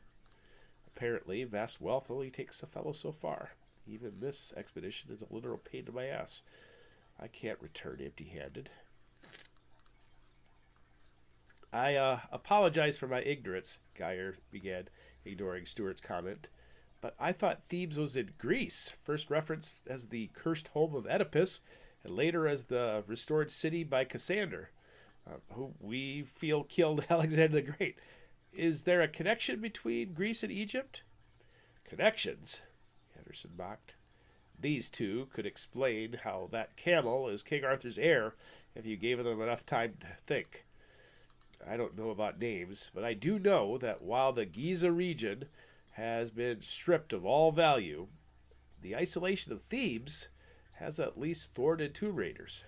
Apparently, vast wealth only takes a fellow so far. Even this expedition is a literal pain in my ass. I can't return empty-handed. I apologize for my ignorance, Geyer began, ignoring Stuart's comment. But I thought Thebes was in Greece, first referenced as the cursed home of Oedipus, and later as the restored city by Cassander, who we feel killed Alexander the Great. Is there a connection between Greece and Egypt? Connections? Anderson mocked. These two could explain how that camel is King Arthur's heir if you gave them enough time to think. I don't know about names, but I do know that while the Giza region has been stripped of all value, the isolation of Thebes has at least thwarted tomb raiders.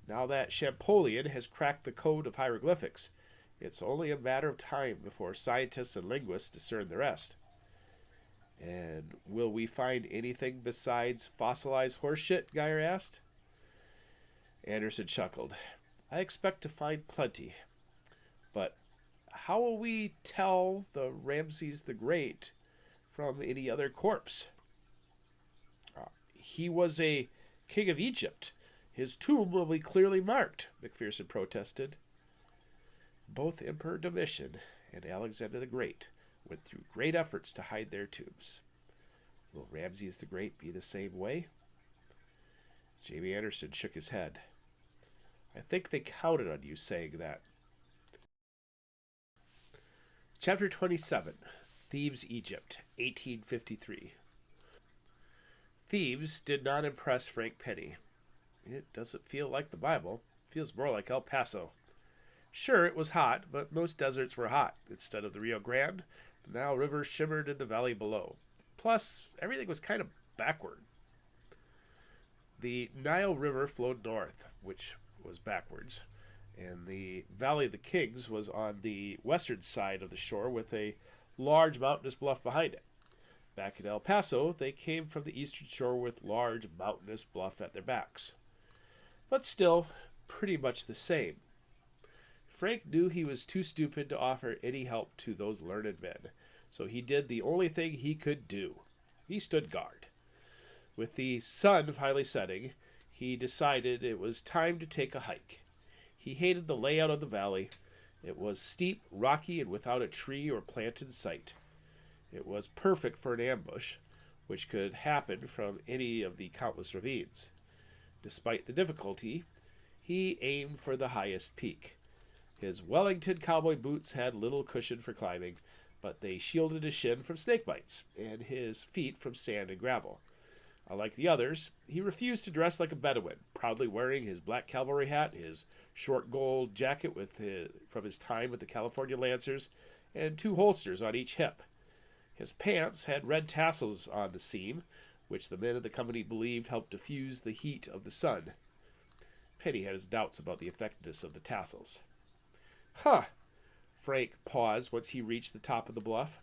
Now that Champollion has cracked the code of hieroglyphics, it's only a matter of time before scientists and linguists discern the rest. And will we find anything besides fossilized horseshit? Geyer asked. Anderson chuckled. I expect to find plenty. But how will we tell the Ramses the Great from any other corpse? He was a king of Egypt. His tomb will be clearly marked, McPherson protested. Both Emperor Domitian and Alexander the Great went through great efforts to hide their tombs. Will Ramses the Great be the same way? Jamie Anderson shook his head. I think they counted on you saying that. Chapter 27, Thebes, Egypt, 1853. Thebes did not impress Frank Penny. It doesn't feel like the Bible. It feels more like El Paso. Sure, it was hot, but most deserts were hot. Instead of the Rio Grande, the Nile River shimmered in the valley below. Plus, everything was kind of backward. The Nile River flowed north, which was backwards, and the Valley of the Kings was on the western side of the shore with a large mountainous bluff behind it. Back in El Paso, they came from the eastern shore with large mountainous bluff at their backs. But still, pretty much the same. Frank knew he was too stupid to offer any help to those learned men, so he did the only thing he could do. He stood guard. With the sun finally setting, he decided it was time to take a hike. He hated the layout of the valley. It was steep, rocky, and without a tree or plant in sight. It was perfect for an ambush, which could happen from any of the countless ravines. Despite the difficulty, he aimed for the highest peak. His Wellington cowboy boots had little cushion for climbing, but they shielded his shin from snake bites and his feet from sand and gravel. Unlike the others, he refused to dress like a Bedouin, proudly wearing his black cavalry hat, his short gold jacket from his time with the California Lancers, and 2 holsters on each hip. His pants had red tassels on the seam, which the men of the company believed helped diffuse the heat of the sun. Penny had his doubts about the effectiveness of the tassels. Huh! Frank paused once he reached the top of the bluff.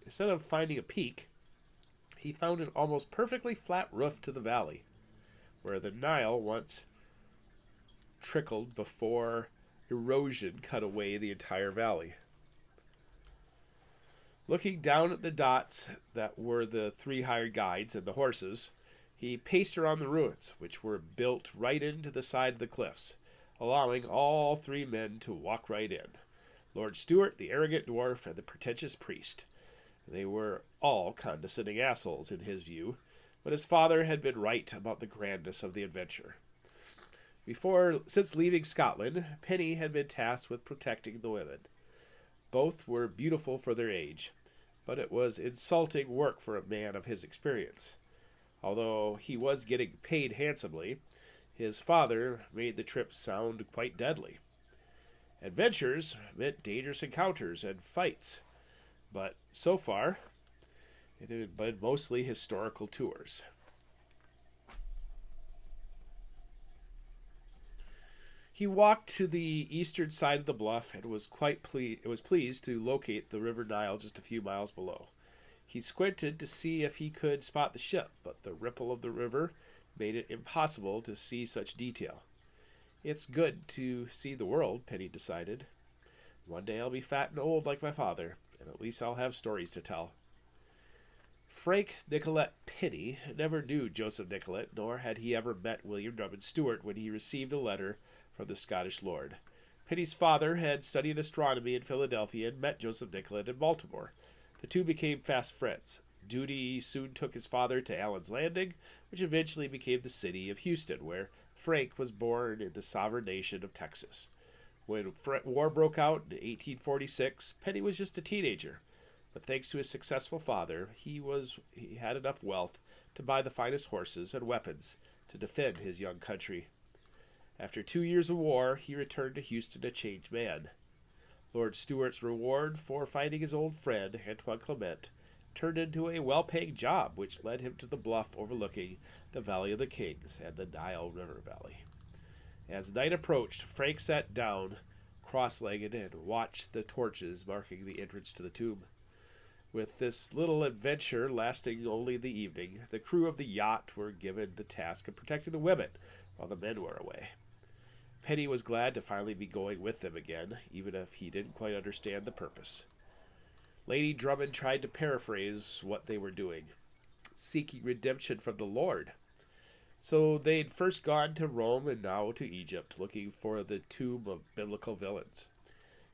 Instead of finding a peak, he found an almost perfectly flat roof to the valley, where the Nile once trickled before erosion cut away the entire valley. Looking down at the dots that were the 3 hired guides and the horses, he paced around the ruins, which were built right into the side of the cliffs, allowing all 3 men to walk right in. Lord Stuart, the arrogant dwarf, and the pretentious priest. They were all condescending assholes in his view, but his father had been right about the grandness of the adventure. Since leaving Scotland, Penny had been tasked with protecting the women. Both were beautiful for their age, but it was insulting work for a man of his experience. Although he was getting paid handsomely, his father made the trip sound quite deadly. Adventures meant dangerous encounters and fights, but so far it had been mostly historical tours. He walked to the eastern side of the bluff and was pleased to locate the River Nile just a few miles below. He squinted to see if he could spot the ship, but the ripple of the river made it impossible to see such detail. It's good to see the world, Penny decided. One day I'll be fat and old like my father, and at least I'll have stories to tell. Frank Nicolette Penny never knew Joseph Nicolette, nor had he ever met William Drummond Stewart when he received a letter from the Scottish lord. Penny's father had studied astronomy in Philadelphia and met Joseph Nicolette in Baltimore. The two became fast friends. Duty soon took his father to Allen's Landing, which eventually became the city of Houston, where Frank was born in the sovereign nation of Texas. When war broke out in 1846, Penny was just a teenager, but thanks to his successful father, he had enough wealth to buy the finest horses and weapons to defend his young country. After 2 years of war, he returned to Houston a changed man. Lord Stewart's reward for finding his old friend, Antoine Clement, turned into a well-paying job, which led him to the bluff overlooking the Valley of the Kings and the Nile River Valley. As night approached, Frank sat down, cross-legged, and watched the torches marking the entrance to the tomb. With this little adventure lasting only the evening, the crew of the yacht were given the task of protecting the women while the men were away. Penny was glad to finally be going with them again, even if he didn't quite understand the purpose. Lady Drummond tried to paraphrase what they were doing, seeking redemption from the Lord. So they'd first gone to Rome and now to Egypt, looking for the tomb of biblical villains.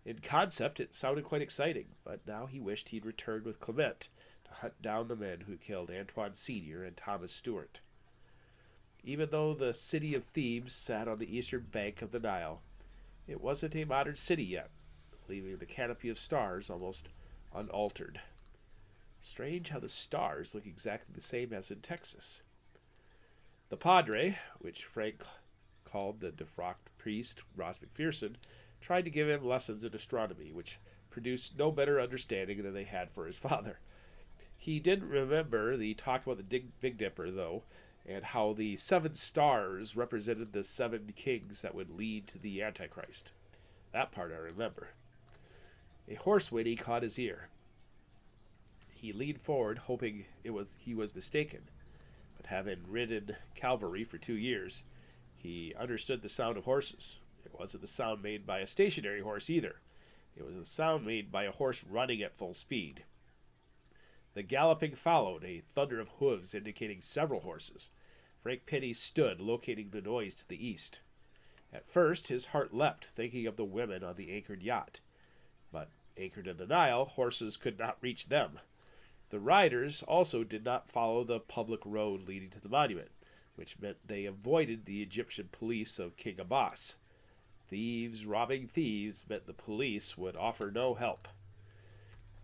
In concept, it sounded quite exciting, but now he wished he'd returned with Clement to hunt down the men who killed Antoine Sr. and Thomas Stewart. Even though the city of Thebes sat on the eastern bank of the Nile, it wasn't a modern city yet, leaving the canopy of stars almost unaltered. Strange how the stars look exactly the same as in Texas. The padre, which Frank called the defrocked priest, Ross McPherson, tried to give him lessons in astronomy, which produced no better understanding than they had for his father. He didn't remember the talk about the Big Dipper, though, and how the 7 stars represented the 7 kings that would lead to the Antichrist. That part I remember. A horse whinny caught his ear. He leaned forward, hoping he was mistaken, but having ridden cavalry for 2 years, he understood the sound of horses. It wasn't the sound made by a stationary horse either. It was the sound made by a horse running at full speed. The galloping followed, a thunder of hooves indicating several horses. Frank Penny stood, locating the noise to the east. At first, his heart leapt, thinking of the women on the anchored yacht. But anchored in the Nile, horses could not reach them. The riders also did not follow the public road leading to the monument, which meant they avoided the Egyptian police of King Abbas. Thieves robbing thieves meant the police would offer no help.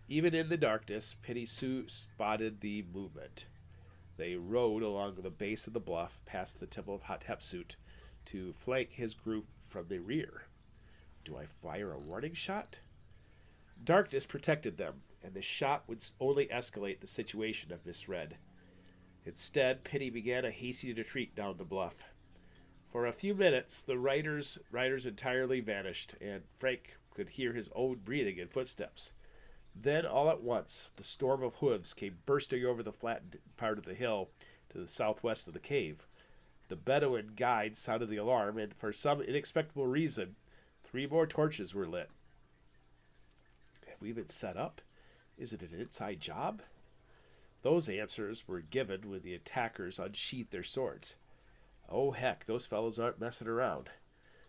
Even in the darkness, Penny spotted the movement. They rode along the base of the bluff past the Temple of Hatshepsut to flank his group from the rear. Do I fire a warning shot? Darkness protected them, and the shot would only escalate the situation if misread. Instead, Penny began a hasty retreat down the bluff. For a few minutes, the riders entirely vanished, and Frank could hear his own breathing and footsteps. Then, all at once, the storm of hooves came bursting over the flattened part of the hill to the southwest of the cave. The Bedouin guide sounded the alarm, and for some inexplicable reason, 3 more torches were lit. Have we been set up? Is it an inside job? Those answers were given when the attackers unsheathed their swords. Oh, heck, those fellows aren't messing around.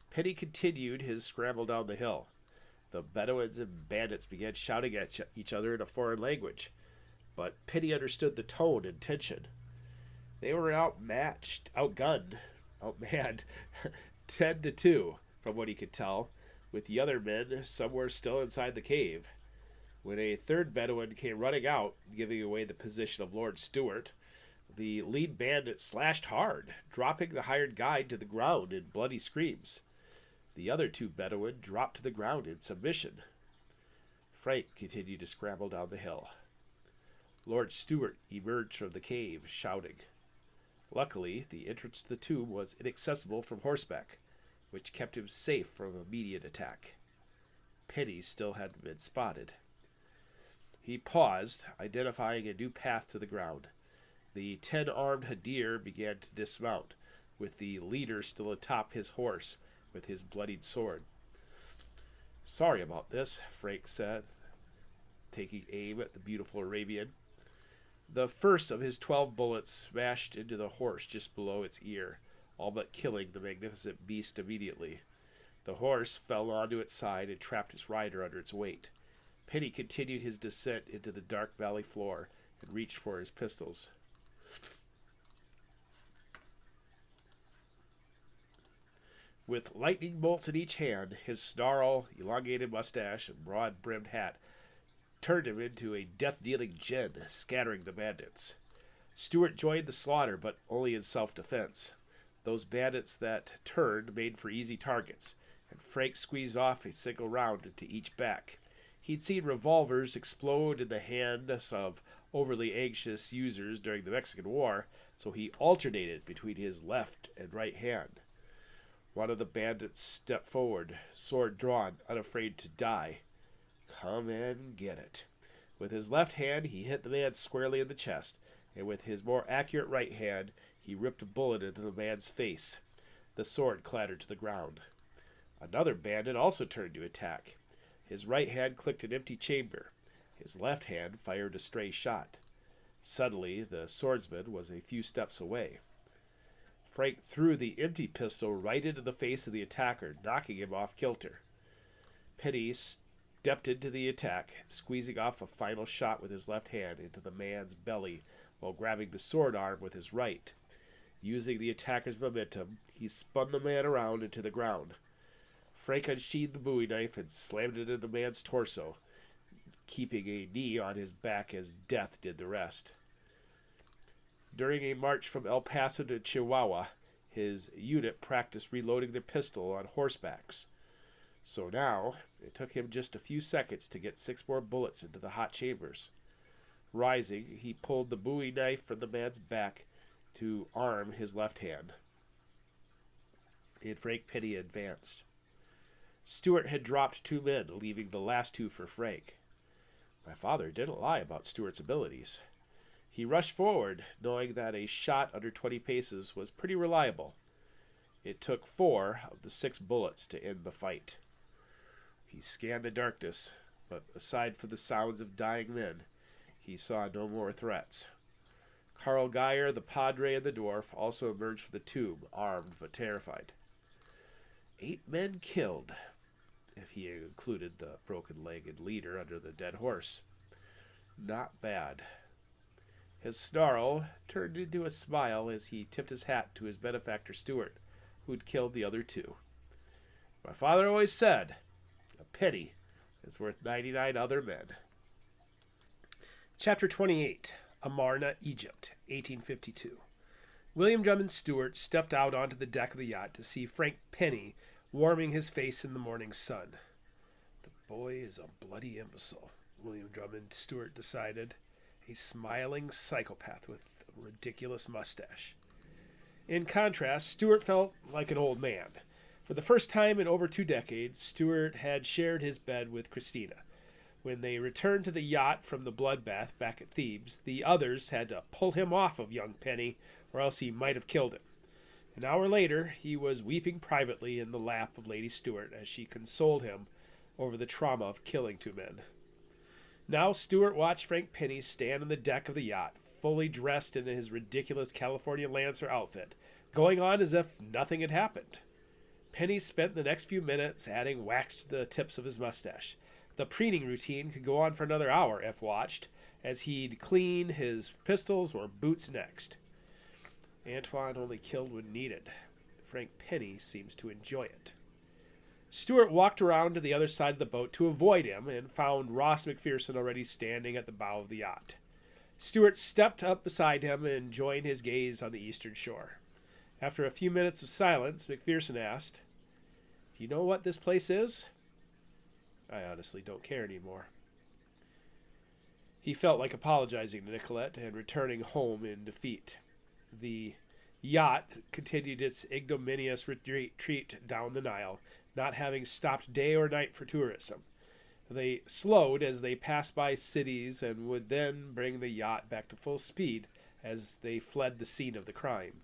Penny continued his scramble down the hill. The Bedouins and bandits began shouting at each other in a foreign language, but Penny understood the tone and tension. They were outmanned, 10-2, from what he could tell, with the other men somewhere still inside the cave. When a third Bedouin came running out, giving away the position of Lord Stewart, the lead bandit slashed hard, dropping the hired guide to the ground in bloody screams. The other two Bedouin dropped to the ground in submission. Frank continued to scramble down the hill. Lord Stewart emerged from the cave, shouting. Luckily, the entrance to the tomb was inaccessible from horseback, which kept him safe from immediate attack. Penny still hadn't been spotted. He paused, identifying a new path to the ground. The 10-armed Hadir began to dismount, with the leader still atop his horse with his bloodied sword. "Sorry about this," Frank said, taking aim at the beautiful Arabian. The first of his 12 bullets smashed into the horse just below its ear, all but killing the magnificent beast immediately. The horse fell onto its side and trapped its rider under its weight. Penny continued his descent into the dark valley floor and reached for his pistols. With lightning bolts in each hand, his snarl, elongated mustache, and broad-brimmed hat turned him into a death-dealing djinn, scattering the bandits. Stewart joined the slaughter, but only in self-defense. Those bandits that turned made for easy targets, and Frank squeezed off a single round into each back. He'd seen revolvers explode in the hands of overly anxious users during the Mexican War, so he alternated between his left and right hand. One of the bandits stepped forward, sword drawn, unafraid to die. Come and get it. With his left hand, he hit the man squarely in the chest, and with his more accurate right hand, he ripped a bullet into the man's face. The sword clattered to the ground. Another bandit also turned to attack. His right hand clicked an empty chamber. His left hand fired a stray shot. Suddenly, the swordsman was a few steps away. Frank threw the empty pistol right into the face of the attacker, knocking him off kilter. Penny stepped into the attack, squeezing off a final shot with his left hand into the man's belly while grabbing the sword arm with his right. Using the attacker's momentum, he spun the man around into the ground. Frank unsheathed the Bowie knife and slammed it into the man's torso, keeping a knee on his back as death did the rest. During a march from El Paso to Chihuahua, his unit practiced reloading their pistol on horsebacks. So now, it took him just a few seconds to get 6 more bullets into the hot chambers. Rising, he pulled the Bowie knife from the man's back to arm his left hand. And Frank Penny advanced. Stewart had dropped 2 men, leaving the last 2 for Frank. My father didn't lie about Stewart's abilities. He rushed forward, knowing that a shot under 20 paces was pretty reliable. It took 4 of the 6 bullets to end the fight. He scanned the darkness, but aside from the sounds of dying men, he saw no more threats. Carl Geyer, the padre, and the dwarf also emerged from the tomb, armed but terrified. 8 men killed, if he included the broken-legged leader under the dead horse. Not bad. His snarl turned into a smile as he tipped his hat to his benefactor Stewart, who'd killed the other 2. My father always said, a penny is worth 99 other men. Chapter 28, Amarna, Egypt, 1852. William Drummond Stewart stepped out onto the deck of the yacht to see Frank Penny warming his face in the morning sun. The boy is a bloody imbecile, William Drummond Stewart decided, a smiling psychopath with a ridiculous mustache. In contrast, Stewart felt like an old man. For the first time in over 2 decades, Stewart had shared his bed with Christina. When they returned to the yacht from the bloodbath back at Thebes, the others had to pull him off of young Penny, or else he might have killed him. An hour later, he was weeping privately in the lap of Lady Stewart as she consoled him over the trauma of killing 2 men. Now Stewart watched Frank Penny stand on the deck of the yacht, fully dressed in his ridiculous California Lancer outfit, going on as if nothing had happened. Penny spent the next few minutes adding wax to the tips of his mustache. The preening routine could go on for another hour if watched, as he'd clean his pistols or boots next. Antoine only killed when needed. Frank Penny seems to enjoy it. Stewart walked around to the other side of the boat to avoid him and found Ross McPherson already standing at the bow of the yacht. Stewart stepped up beside him and joined his gaze on the eastern shore. After a few minutes of silence, McPherson asked, Do you know what this place is? I honestly don't care anymore. He felt like apologizing to Nicolette and returning home in defeat. The yacht continued its ignominious retreat down the Nile, not having stopped day or night for tourism. They slowed as they passed by cities and would then bring the yacht back to full speed as they fled the scene of the crime.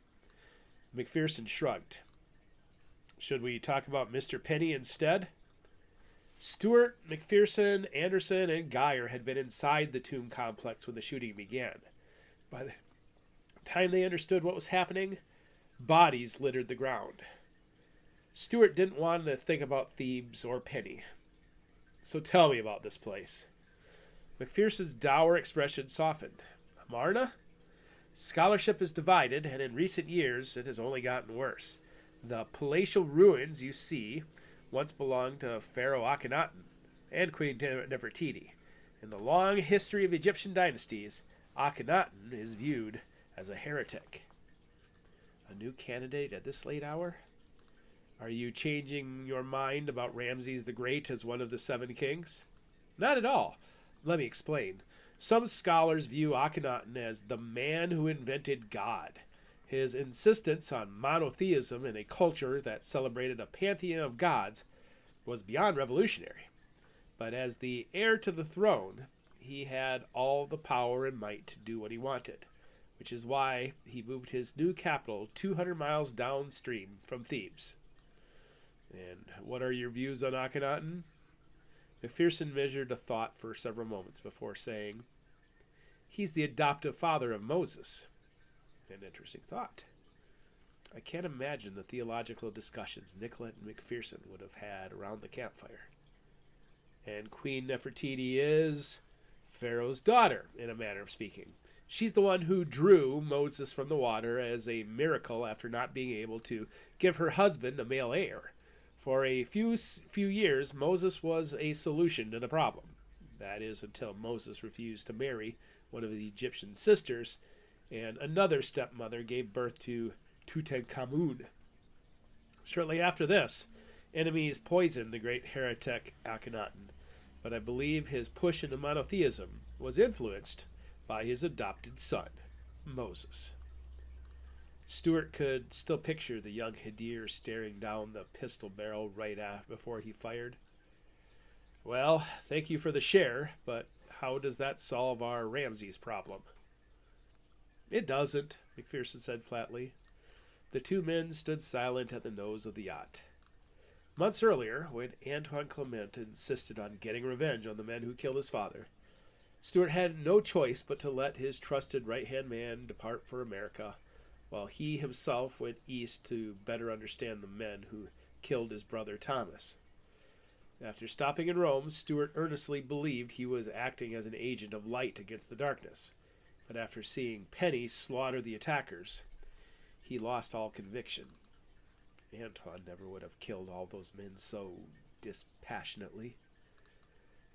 McPherson shrugged. Should we talk about Mr. Penny instead? Stewart, McPherson, Anderson, and Geyer had been inside the tomb complex when the shooting began. By the time they understood what was happening, bodies littered the ground. Stewart didn't want to think about Thebes or Penny. So tell me about this place. McPherson's dour expression softened. Amarna? Scholarship is divided, and in recent years it has only gotten worse. The palatial ruins you see once belonged to Pharaoh Akhenaten and Queen Nefertiti. In the long history of Egyptian dynasties, Akhenaten is viewed as a heretic. A new candidate at this late hour? Are you changing your mind about Ramses the Great as one of the 7 kings? Not at all. Let me explain. Some scholars view Akhenaten as the man who invented God. His insistence on monotheism in a culture that celebrated a pantheon of gods was beyond revolutionary. But as the heir to the throne, he had all the power and might to do what he wanted, which is why he moved his new capital 200 miles downstream from Thebes. And what are your views on Akhenaten? McPherson measured a thought for several moments before saying, he's the adoptive father of Moses. An interesting thought. I can't imagine the theological discussions Nicolette and McPherson would have had around the campfire. And Queen Nefertiti is Pharaoh's daughter, in a manner of speaking. She's the one who drew Moses from the water as a miracle after not being able to give her husband a male heir. For a few years, Moses was a solution to the problem. That is, until Moses refused to marry one of the Egyptian sisters, and another stepmother gave birth to Tutankhamun. Shortly after this, enemies poisoned the great heretic Akhenaten, but I believe his push into monotheism was influenced by his adopted son, Moses. Stewart could still picture the young Hadir staring down the pistol barrel right before he fired. Well, thank you for the share, but how does that solve our Ramses problem? It doesn't, McPherson said flatly. The 2 men stood silent at the nose of the yacht. Months earlier, when Antoine Clement insisted on getting revenge on the men who killed his father, Stewart had no choice but to let his trusted right-hand man depart for America, while he himself went east to better understand the men who killed his brother Thomas. After stopping in Rome, Stewart earnestly believed he was acting as an agent of light against the darkness, but after seeing Penny slaughter the attackers, he lost all conviction. Antoine never would have killed all those men so dispassionately.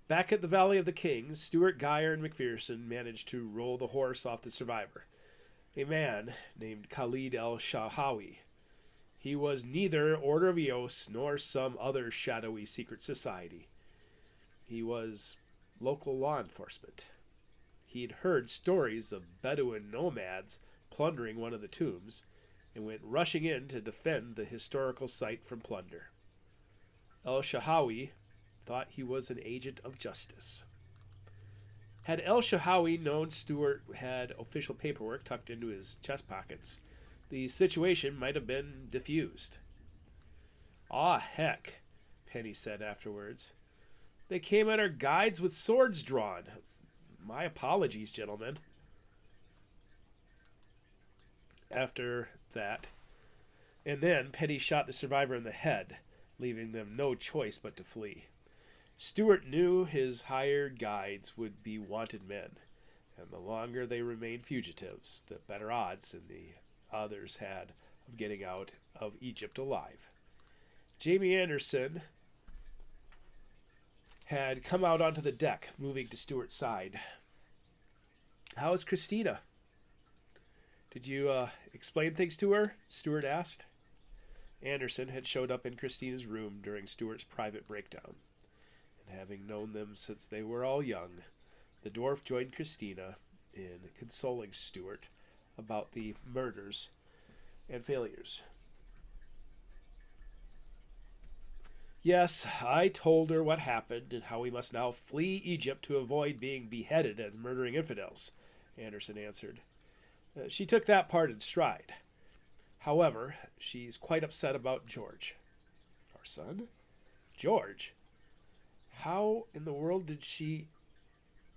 Back at the Valley of the Kings, Stewart, Geyer, and McPherson managed to roll the horse off the survivor, a man named Khalid el-Shahawi. He was neither Order of Eos nor some other shadowy secret society. He was local law enforcement. He'd heard stories of Bedouin nomads plundering one of the tombs and went rushing in to defend the historical site from plunder. El-Shahawi thought he was an agent of justice. Had El-Shahawi known Stewart had official paperwork tucked into his chest pockets, the situation might have been diffused. "Aw, heck," Penny said afterwards. "They came at our guides with swords drawn. My apologies, gentlemen." After that, and then Penny shot the survivor in the head, leaving them no choice but to flee. Stewart knew his hired guides would be wanted men, and the longer they remained fugitives, the better odds the others had of getting out of Egypt alive. Jamie Anderson had come out onto the deck, moving to Stewart's side. "How is Christina?" "Did you explain things to her?" Stewart asked. Anderson had showed up in Christina's room during Stuart's private breakdown, and having known them since they were all young, the dwarf joined Christina in consoling Stuart about the murders and failures. Yes, I told her what happened and how we must now flee Egypt to avoid being beheaded as murdering infidels, Anderson answered. She took that part in stride. However, she's quite upset about George. Our son? George? How in the world did she...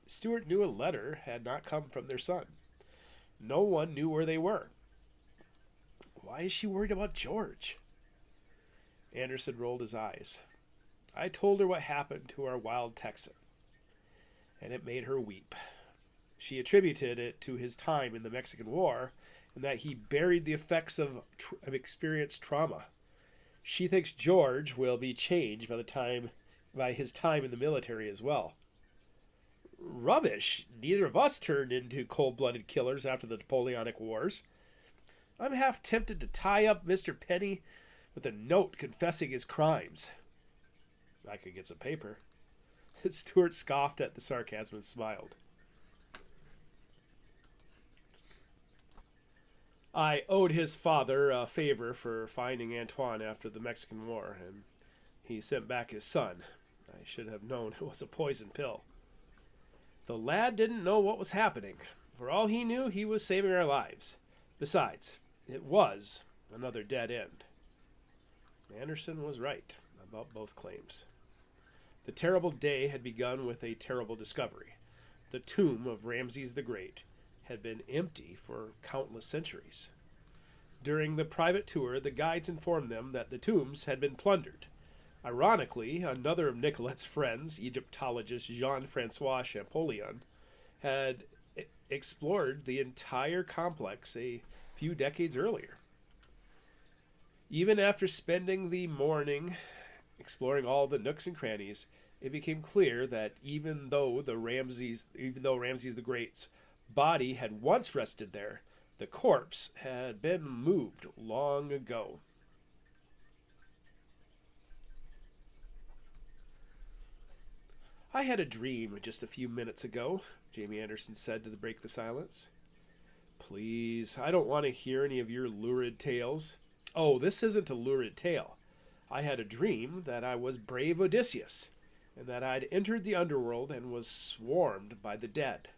Stuart knew a letter had not come from their son. No one knew where they were. Why is she worried about George? Anderson rolled his eyes. I told her what happened to our wild Texan, and it made her weep. She attributed it to his time in the Mexican War and that he buried the effects of experienced trauma. She thinks George will be changed by his time in the military as well. Rubbish! Neither of us turned into cold-blooded killers after the Napoleonic Wars. I'm half tempted to tie up Mr. Penny with a note confessing his crimes. I could get some paper. Stuart scoffed at the sarcasm and smiled. I owed his father a favor for finding Antoine after the Mexican War, and he sent back his son. I should have known it was a poison pill. The lad didn't know what was happening. For all he knew, he was saving our lives. Besides, it was another dead end. Anderson was right about both claims. The terrible day had begun with a terrible discovery. The tomb of Ramses the Great had been empty for countless centuries. During the private tour, the guides informed them that the tombs had been plundered. Ironically, another of Nicolette's friends, Egyptologist Jean-Francois Champollion, had explored the entire complex a few decades earlier. Even after spending the morning exploring all the nooks and crannies, it became clear that even though Ramses the Great's body had once rested there, the corpse had been moved long ago. I had a dream just a few minutes ago, Jamie Anderson said to break the silence. Please, I don't want to hear any of your lurid tales. Oh, this isn't a lurid tale. I had a dream that I was brave Odysseus, and that I'd entered the underworld and was swarmed by the dead.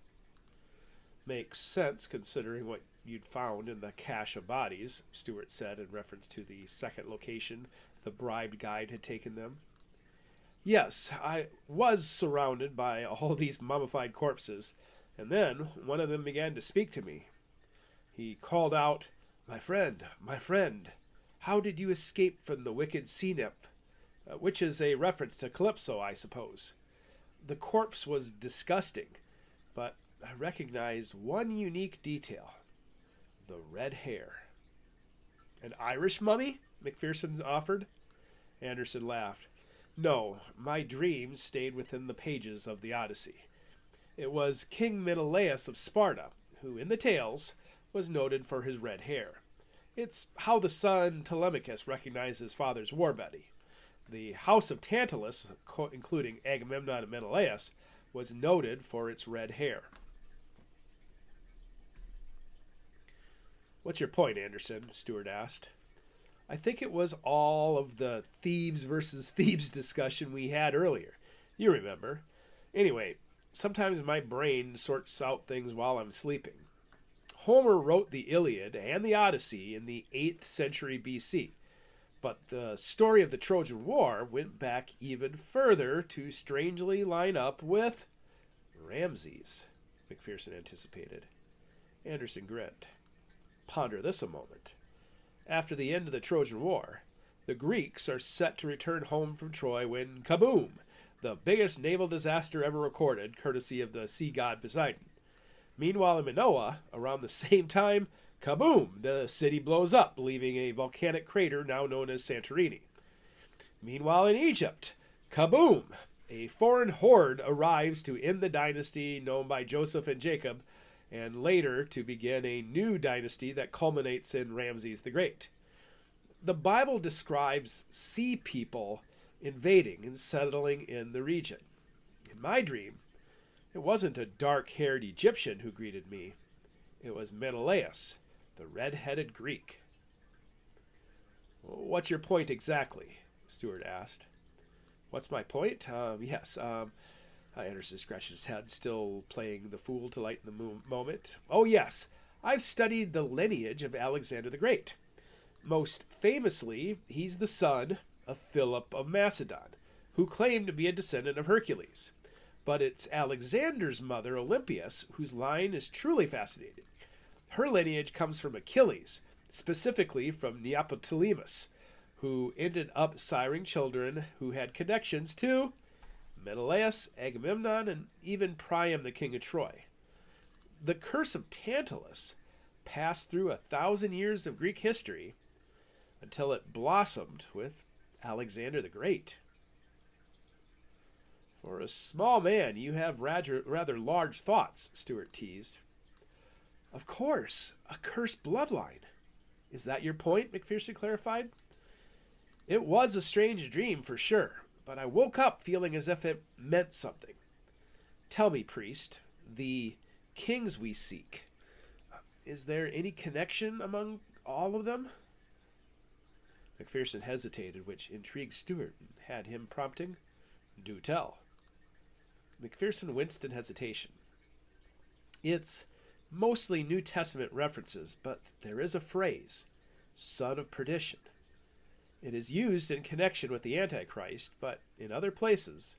Makes sense considering what you'd found in the cache of bodies, Stuart said in reference to the second location the bribed guide had taken them. Yes, I was surrounded by all these mummified corpses, and then one of them began to speak to me. He called out, my friend, how did you escape from the wicked sea nymph? Which is a reference to Calypso, I suppose. The corpse was disgusting, but I recognized one unique detail. The red hair. An Irish mummy? McPherson offered. Anderson laughed. No, my dreams stayed within the pages of the Odyssey. It was King Menelaus of Sparta, who in the tales was noted for his red hair. It's how the son Telemachus recognized his father's war buddy. The house of Tantalus, including Agamemnon and Menelaus, was noted for its red hair. What's your point, Anderson? Stuart asked. I think it was all of the thieves versus thieves discussion we had earlier. You remember. Anyway, sometimes my brain sorts out things while I'm sleeping. Homer wrote the Iliad and the Odyssey in the 8th century BC, but the story of the Trojan War went back even further to strangely line up with Ramses, McPherson anticipated. Anderson grinned. Ponder this a moment. After the end of the Trojan War, the Greeks are set to return home from Troy when, kaboom, the biggest naval disaster ever recorded, courtesy of the sea god Poseidon. Meanwhile in Minoa, around the same time, kaboom, the city blows up, leaving a volcanic crater now known as Santorini. Meanwhile in Egypt, kaboom, a foreign horde arrives to end the dynasty known by Joseph and Jacob, and later to begin a new dynasty that culminates in Ramses the Great. The Bible describes sea people invading and settling in the region. In my dream, it wasn't a dark-haired Egyptian who greeted me. It was Menelaus, the red-headed Greek. What's your point exactly? Stewart asked. What's my point? Yes. Anderson scratched his head, still playing the fool to lighten the moment. Oh, yes. I've studied the lineage of Alexander the Great. Most famously, he's the son of Philip of Macedon, who claimed to be a descendant of Hercules. But it's Alexander's mother, Olympias, whose line is truly fascinating. Her lineage comes from Achilles, specifically from Neoptolemus, who ended up siring children who had connections to Menelaus, Agamemnon, and even Priam, the king of Troy. The curse of Tantalus passed through 1,000 years of Greek history until it blossomed with Alexander the Great. For a small man, you have rather large thoughts, Stewart teased. Of course, a cursed bloodline. Is that your point? McPherson clarified. It was a strange dream for sure, but I woke up feeling as if it meant something. Tell me, priest, the kings we seek, is there any connection among all of them? McPherson hesitated, which intrigued Stewart and had him prompting, Do tell. McPherson winced in hesitation. It's mostly New Testament references, but there is a phrase, son of perdition. It is used in connection with the Antichrist, but in other places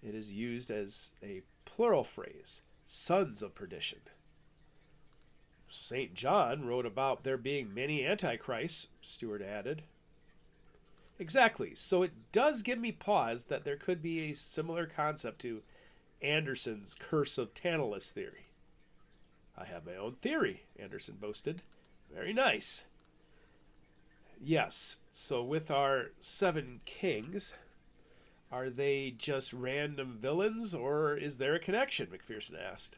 it is used as a plural phrase, sons of perdition. St. John wrote about there being many antichrists, Stewart added. Exactly, so it does give me pause that there could be a similar concept to Anderson's curse of Tantalus theory. I have my own theory, Anderson boasted. Very nice. Yes, so with our 7 kings, are they just random villains, or is there a connection? McPherson asked.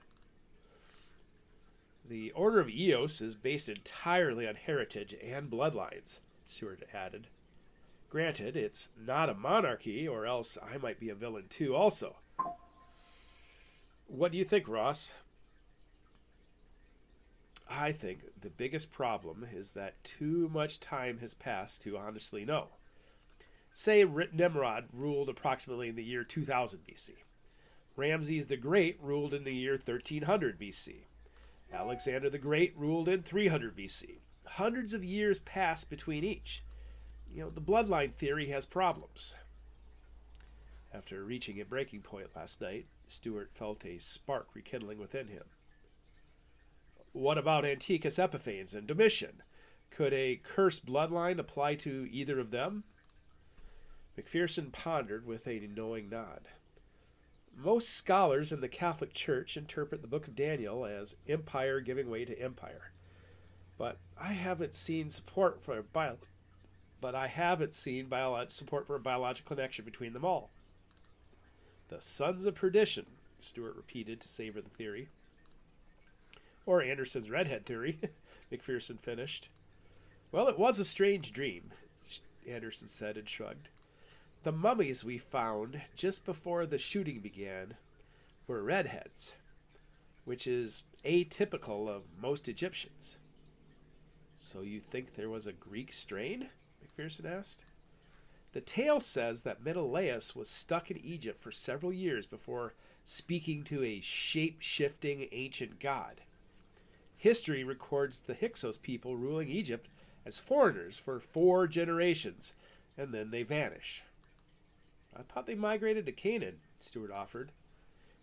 The Order of Eos is based entirely on heritage and bloodlines, Stewart added. Granted, it's not a monarchy, or else I might be a villain too also. What do you think, Ross? I think the biggest problem is that too much time has passed to honestly know. Say Nimrod ruled approximately in the year 2000 BC. Ramses the Great ruled in the year 1300 BC. Alexander the Great ruled in 300 BC. Hundreds of years passed between each. The bloodline theory has problems. After reaching a breaking point last night, Stewart felt a spark rekindling within him. What about Antiochus Epiphanes and Domitian? Could a cursed bloodline apply to either of them? McPherson pondered with a knowing nod. Most scholars in the Catholic Church interpret the Book of Daniel as empire giving way to empire, but I haven't seen support for a biological connection between them all. The sons of perdition, Stewart repeated to savor the theory. Or Anderson's redhead theory, McPherson finished. Well, it was a strange dream, Anderson said and shrugged. The mummies we found just before the shooting began were redheads, which is atypical of most Egyptians. So you think there was a Greek strain? McPherson asked. The tale says that Menelaus was stuck in Egypt for several years before speaking to a shape-shifting ancient god. History records the Hyksos people ruling Egypt as foreigners for 4 generations, and then they vanish. I thought they migrated to Canaan, Stewart offered.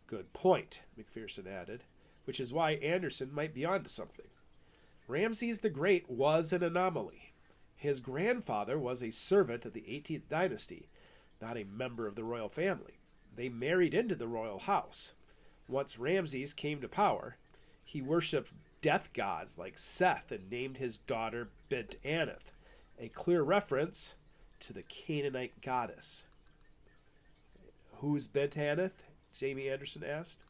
Good point, McPherson added, which is why Anderson might be onto something. Ramses the Great was an anomaly. His grandfather was a servant of the 18th dynasty, not a member of the royal family. They married into the royal house. Once Ramses came to power, he worshipped death gods like Seth and named his daughter Bent Aneth, a clear reference to the Canaanite goddess. Who's Bent Aneth? Jamie Anderson asked.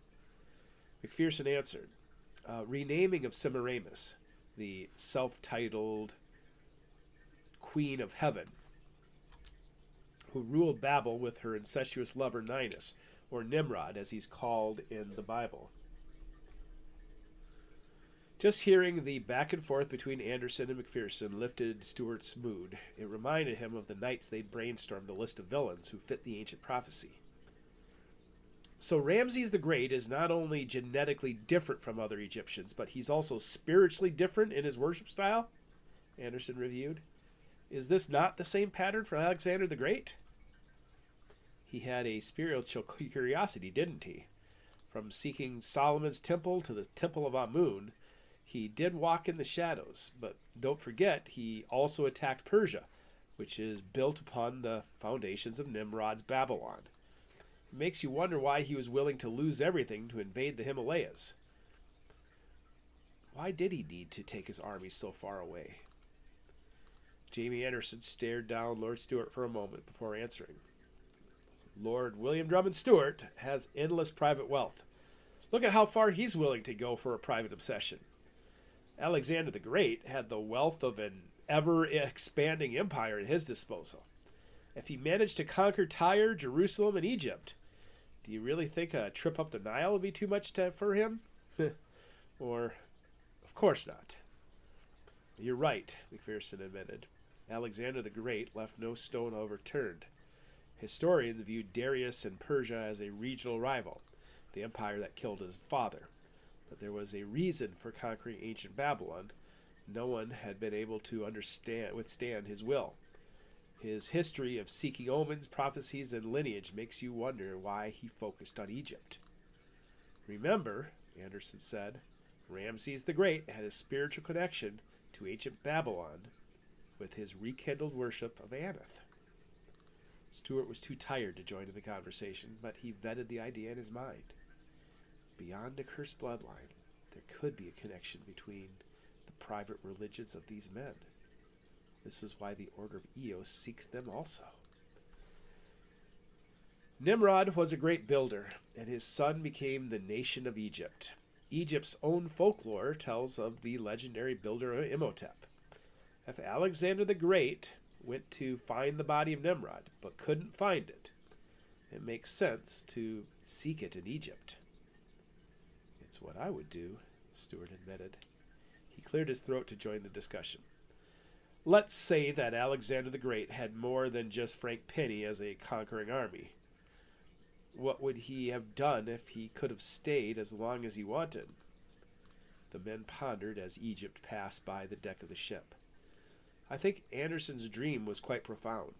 McPherson answered, renaming of Semiramis, the self-titled queen of heaven, who ruled Babel with her incestuous lover Ninus, or Nimrod, as he's called in the Bible. Just hearing the back and forth between Anderson and McPherson lifted Stewart's mood. It reminded him of the nights they'd brainstormed the list of villains who fit the ancient prophecy. So Ramses the Great is not only genetically different from other Egyptians, but he's also spiritually different in his worship style, Anderson reviewed. Is this not the same pattern for Alexander the Great? He had a spiritual curiosity, didn't he? From seeking Solomon's temple to the temple of Amun, he did walk in the shadows, but don't forget he also attacked Persia, which is built upon the foundations of Nimrod's Babylon. It makes you wonder why he was willing to lose everything to invade the Himalayas. Why did he need to take his army so far away? Jamie Anderson stared down Lord Stewart for a moment before answering. Lord William Drummond Stewart has endless private wealth. Look at how far he's willing to go for a private obsession. Alexander the Great had the wealth of an ever-expanding empire at his disposal. If he managed to conquer Tyre, Jerusalem, and Egypt, do you really think a trip up the Nile would be too much for him? Or, of course not. You're right, McPherson admitted. Alexander the Great left no stone unturned. Historians viewed Darius and Persia as a regional rival, the empire that killed his father. But there was a reason for conquering ancient Babylon. No one had been able to withstand his will. His history of seeking omens, prophecies, and lineage makes you wonder why he focused on Egypt. Remember, Anderson said, Ramses the Great had a spiritual connection to ancient Babylon with his rekindled worship of Aneth. Stewart was too tired to join in the conversation, but he vetted the idea in his mind. Beyond a cursed bloodline, there could be a connection between the private religions of these men. This is why the Order of Eos seeks them also. Nimrod was a great builder, and his son became the nation of Egypt. Egypt's own folklore tells of the legendary builder Imhotep. If Alexander the Great went to find the body of Nimrod, but couldn't find it, it makes sense to seek it in Egypt. It's what I would do, Stewart admitted. He cleared his throat to join the discussion. Let's say that Alexander the Great had more than just Frank Penny as a conquering army. What would he have done if he could have stayed as long as he wanted? The men pondered as Egypt passed by the deck of the ship. I think Anderson's dream was quite profound.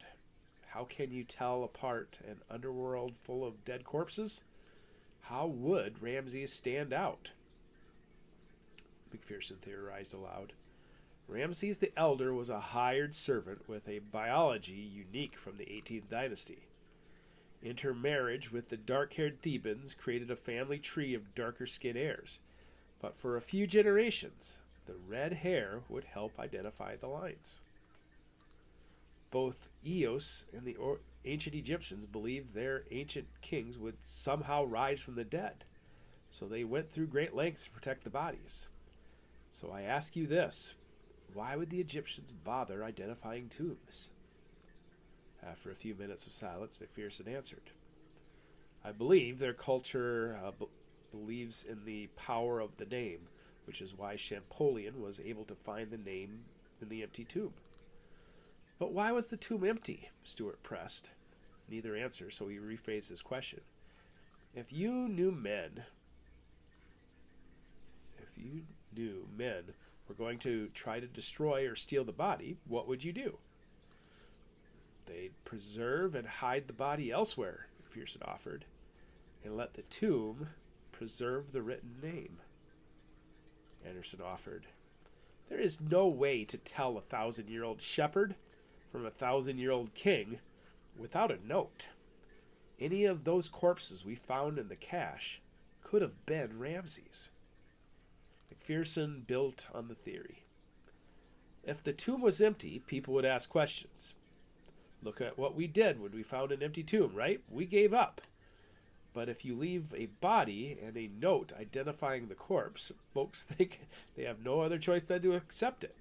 How can you tell apart an underworld full of dead corpses? How would Ramses stand out? McPherson theorized aloud. Ramses the Elder was a hired servant with a biology unique from the 18th dynasty. Intermarriage with the dark-haired Thebans created a family tree of darker-skinned heirs, but for a few generations, the red hair would help identify the lines. Both Eos and the ancient Egyptians believed their ancient kings would somehow rise from the dead, so they went through great lengths to protect the bodies. So I ask you this. Why would the Egyptians bother identifying tombs? After a few minutes of silence, McPherson answered. I believe their culture believes in the power of the name, which is why Champollion was able to find the name in the empty tomb. But why was the tomb empty? Stewart pressed. Neither answered, so he rephrased his question. If you knew men were going to try to destroy or steal the body, what would you do? They'd preserve and hide the body elsewhere, McPherson offered, and let the tomb preserve the written name. Anderson offered. There is no way to tell a 1,000-year-old shepherd from a 1,000-year-old king without a note. Any of those corpses we found in the cache could have been Ramses. McPherson built on the theory. If the tomb was empty, people would ask questions. Look at what we did when we found an empty tomb, right? We gave up. But if you leave a body and a note identifying the corpse, folks think they have no other choice than to accept it.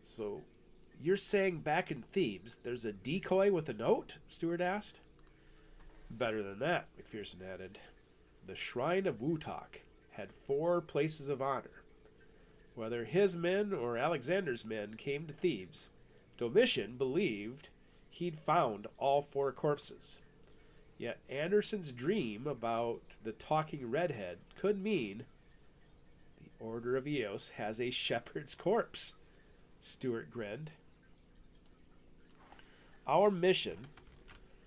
So You're saying back in Thebes there's a decoy with a note? Stewart asked. Better than that, McPherson added. The Shrine of Wutok had 4 places of honor. Whether his men or Alexander's men came to Thebes, Domitian believed he'd found all 4 corpses. Yet Anderson's dream about the talking redhead could mean the Order of Eos has a shepherd's corpse. Stewart grinned. Our mission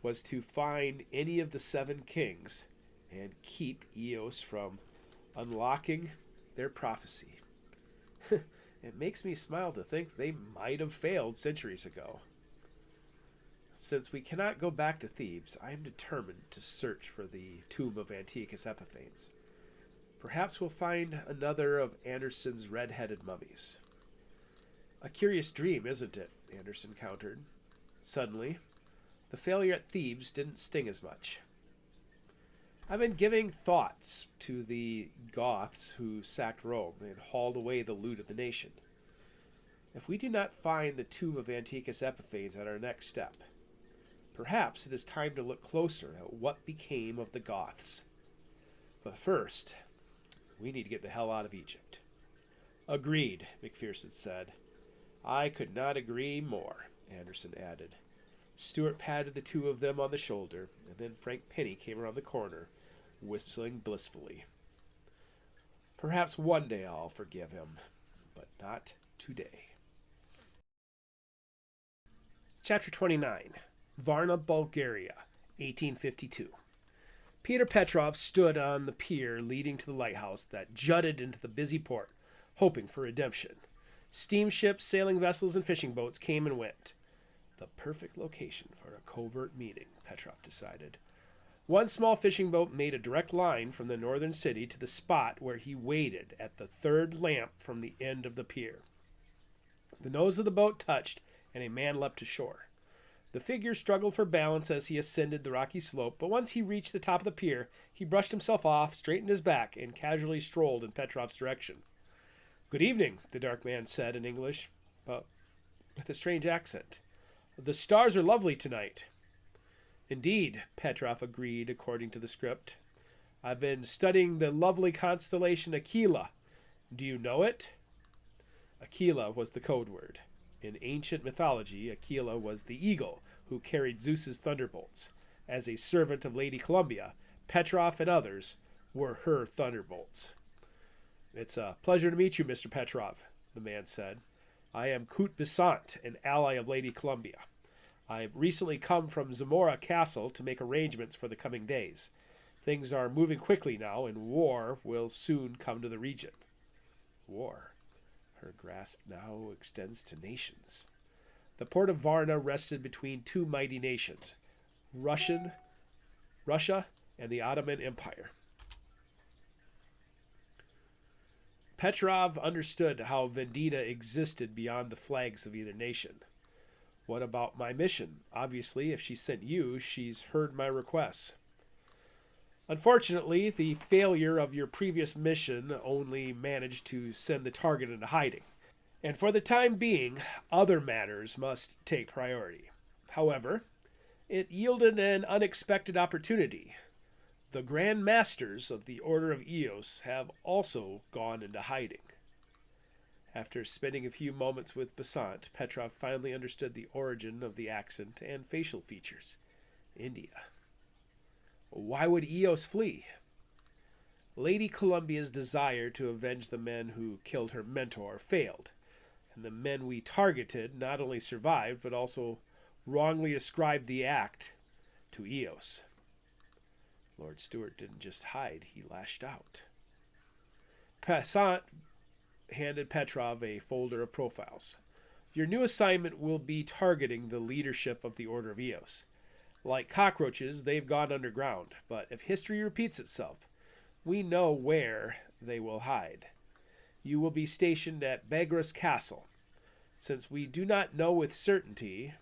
was to find any of the 7 kings and keep Eos from unlocking their prophecy. It makes me smile to think they might have failed centuries ago. Since we cannot go back to Thebes, I am determined to search for the tomb of Antiochus Epiphanes. Perhaps we'll find another of Anderson's red-headed mummies. A curious dream, isn't it? Anderson countered. Suddenly, the failure at Thebes didn't sting as much. I've been giving thoughts to the Goths who sacked Rome and hauled away the loot of the nation. If we do not find the tomb of Antiochus Epiphanes at our next step, perhaps it is time to look closer at what became of the Goths. But first, we need to get the hell out of Egypt. Agreed, McPherson said. I could not agree more, Anderson added. Stewart patted the 2 of them on the shoulder, and then Frank Penny came around the corner, whistling blissfully. Perhaps one day I'll forgive him, but not today. Chapter 29. Varna, Bulgaria, 1852. Peter Petrov stood on the pier leading to the lighthouse that jutted into the busy port, hoping for redemption. Steamships, sailing vessels, and fishing boats came and went. The perfect location for a covert meeting, Petrov decided. One small fishing boat made a direct line from the northern city to the spot where he waited at the 3rd lamp from the end of the pier. The nose of the boat touched, and a man leapt ashore. The figure struggled for balance as he ascended the rocky slope, but once he reached the top of the pier, he brushed himself off, straightened his back, and casually strolled in Petrov's direction. Good evening, the dark man said in English, but with a strange accent. The stars are lovely tonight. Indeed, Petrov agreed according to the script. I've been studying the lovely constellation Aquila. Do you know it? Aquila was the code word. In ancient mythology, Aquila was the eagle who carried Zeus's thunderbolts. As a servant of Lady Columbia, Petrov and others were her thunderbolts. It's a pleasure to meet you, Mr. Petrov, the man said. I am Kut Besant, an ally of Lady Columbia. I've recently come from Zamora Castle to make arrangements for the coming days. Things are moving quickly now, and war will soon come to the region. War. Her grasp now extends to nations. The port of Varna rested between 2 mighty nations, Russia and the Ottoman Empire. Petrov understood how vendetta existed beyond the flags of either nation. What about my mission? Obviously, if she sent you, she's heard my requests. Unfortunately, the failure of your previous mission only managed to send the target into hiding. And for the time being, other matters must take priority. However, it yielded an unexpected opportunity. The Grand Masters of the Order of Eos have also gone into hiding. After spending a few moments with Besant, Petrov finally understood the origin of the accent and facial features. India. Why would Eos flee? Lady Columbia's desire to avenge the men who killed her mentor failed, and the men we targeted not only survived, but also wrongly ascribed the act to Eos. Lord Stewart didn't just hide, he lashed out. Besant handed Petrov a folder of profiles. Your new assignment will be targeting the leadership of the Order of Eos. Like cockroaches, they've gone underground, but if history repeats itself, we know where they will hide. You will be stationed at Bagras Castle. Since we do not know with certainty,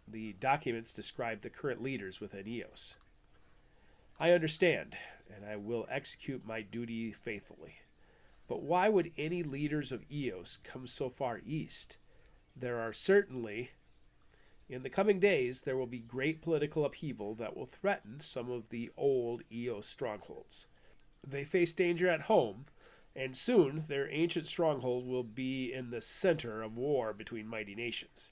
the documents describe the current leaders within Eos. I understand, and I will execute my duty faithfully. But why would any leaders of Eos come so far east? There are certainly, in the coming days, there will be great political upheaval that will threaten some of the old Eos strongholds. They face danger at home, and soon their ancient stronghold will be in the center of war between mighty nations.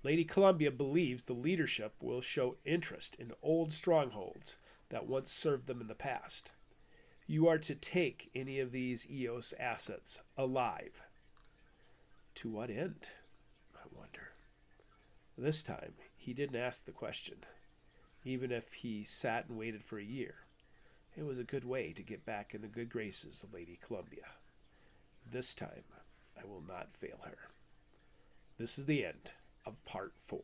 Lady Columbia believes the leadership will show interest in old strongholds that once served them in the past. You are to take any of these Eos assets alive. To what end? I wonder. This time, he didn't ask the question, even if he sat and waited for a year. It was a good way to get back in the good graces of Lady Columbia. This time, I will not fail her. This is the end of part 4.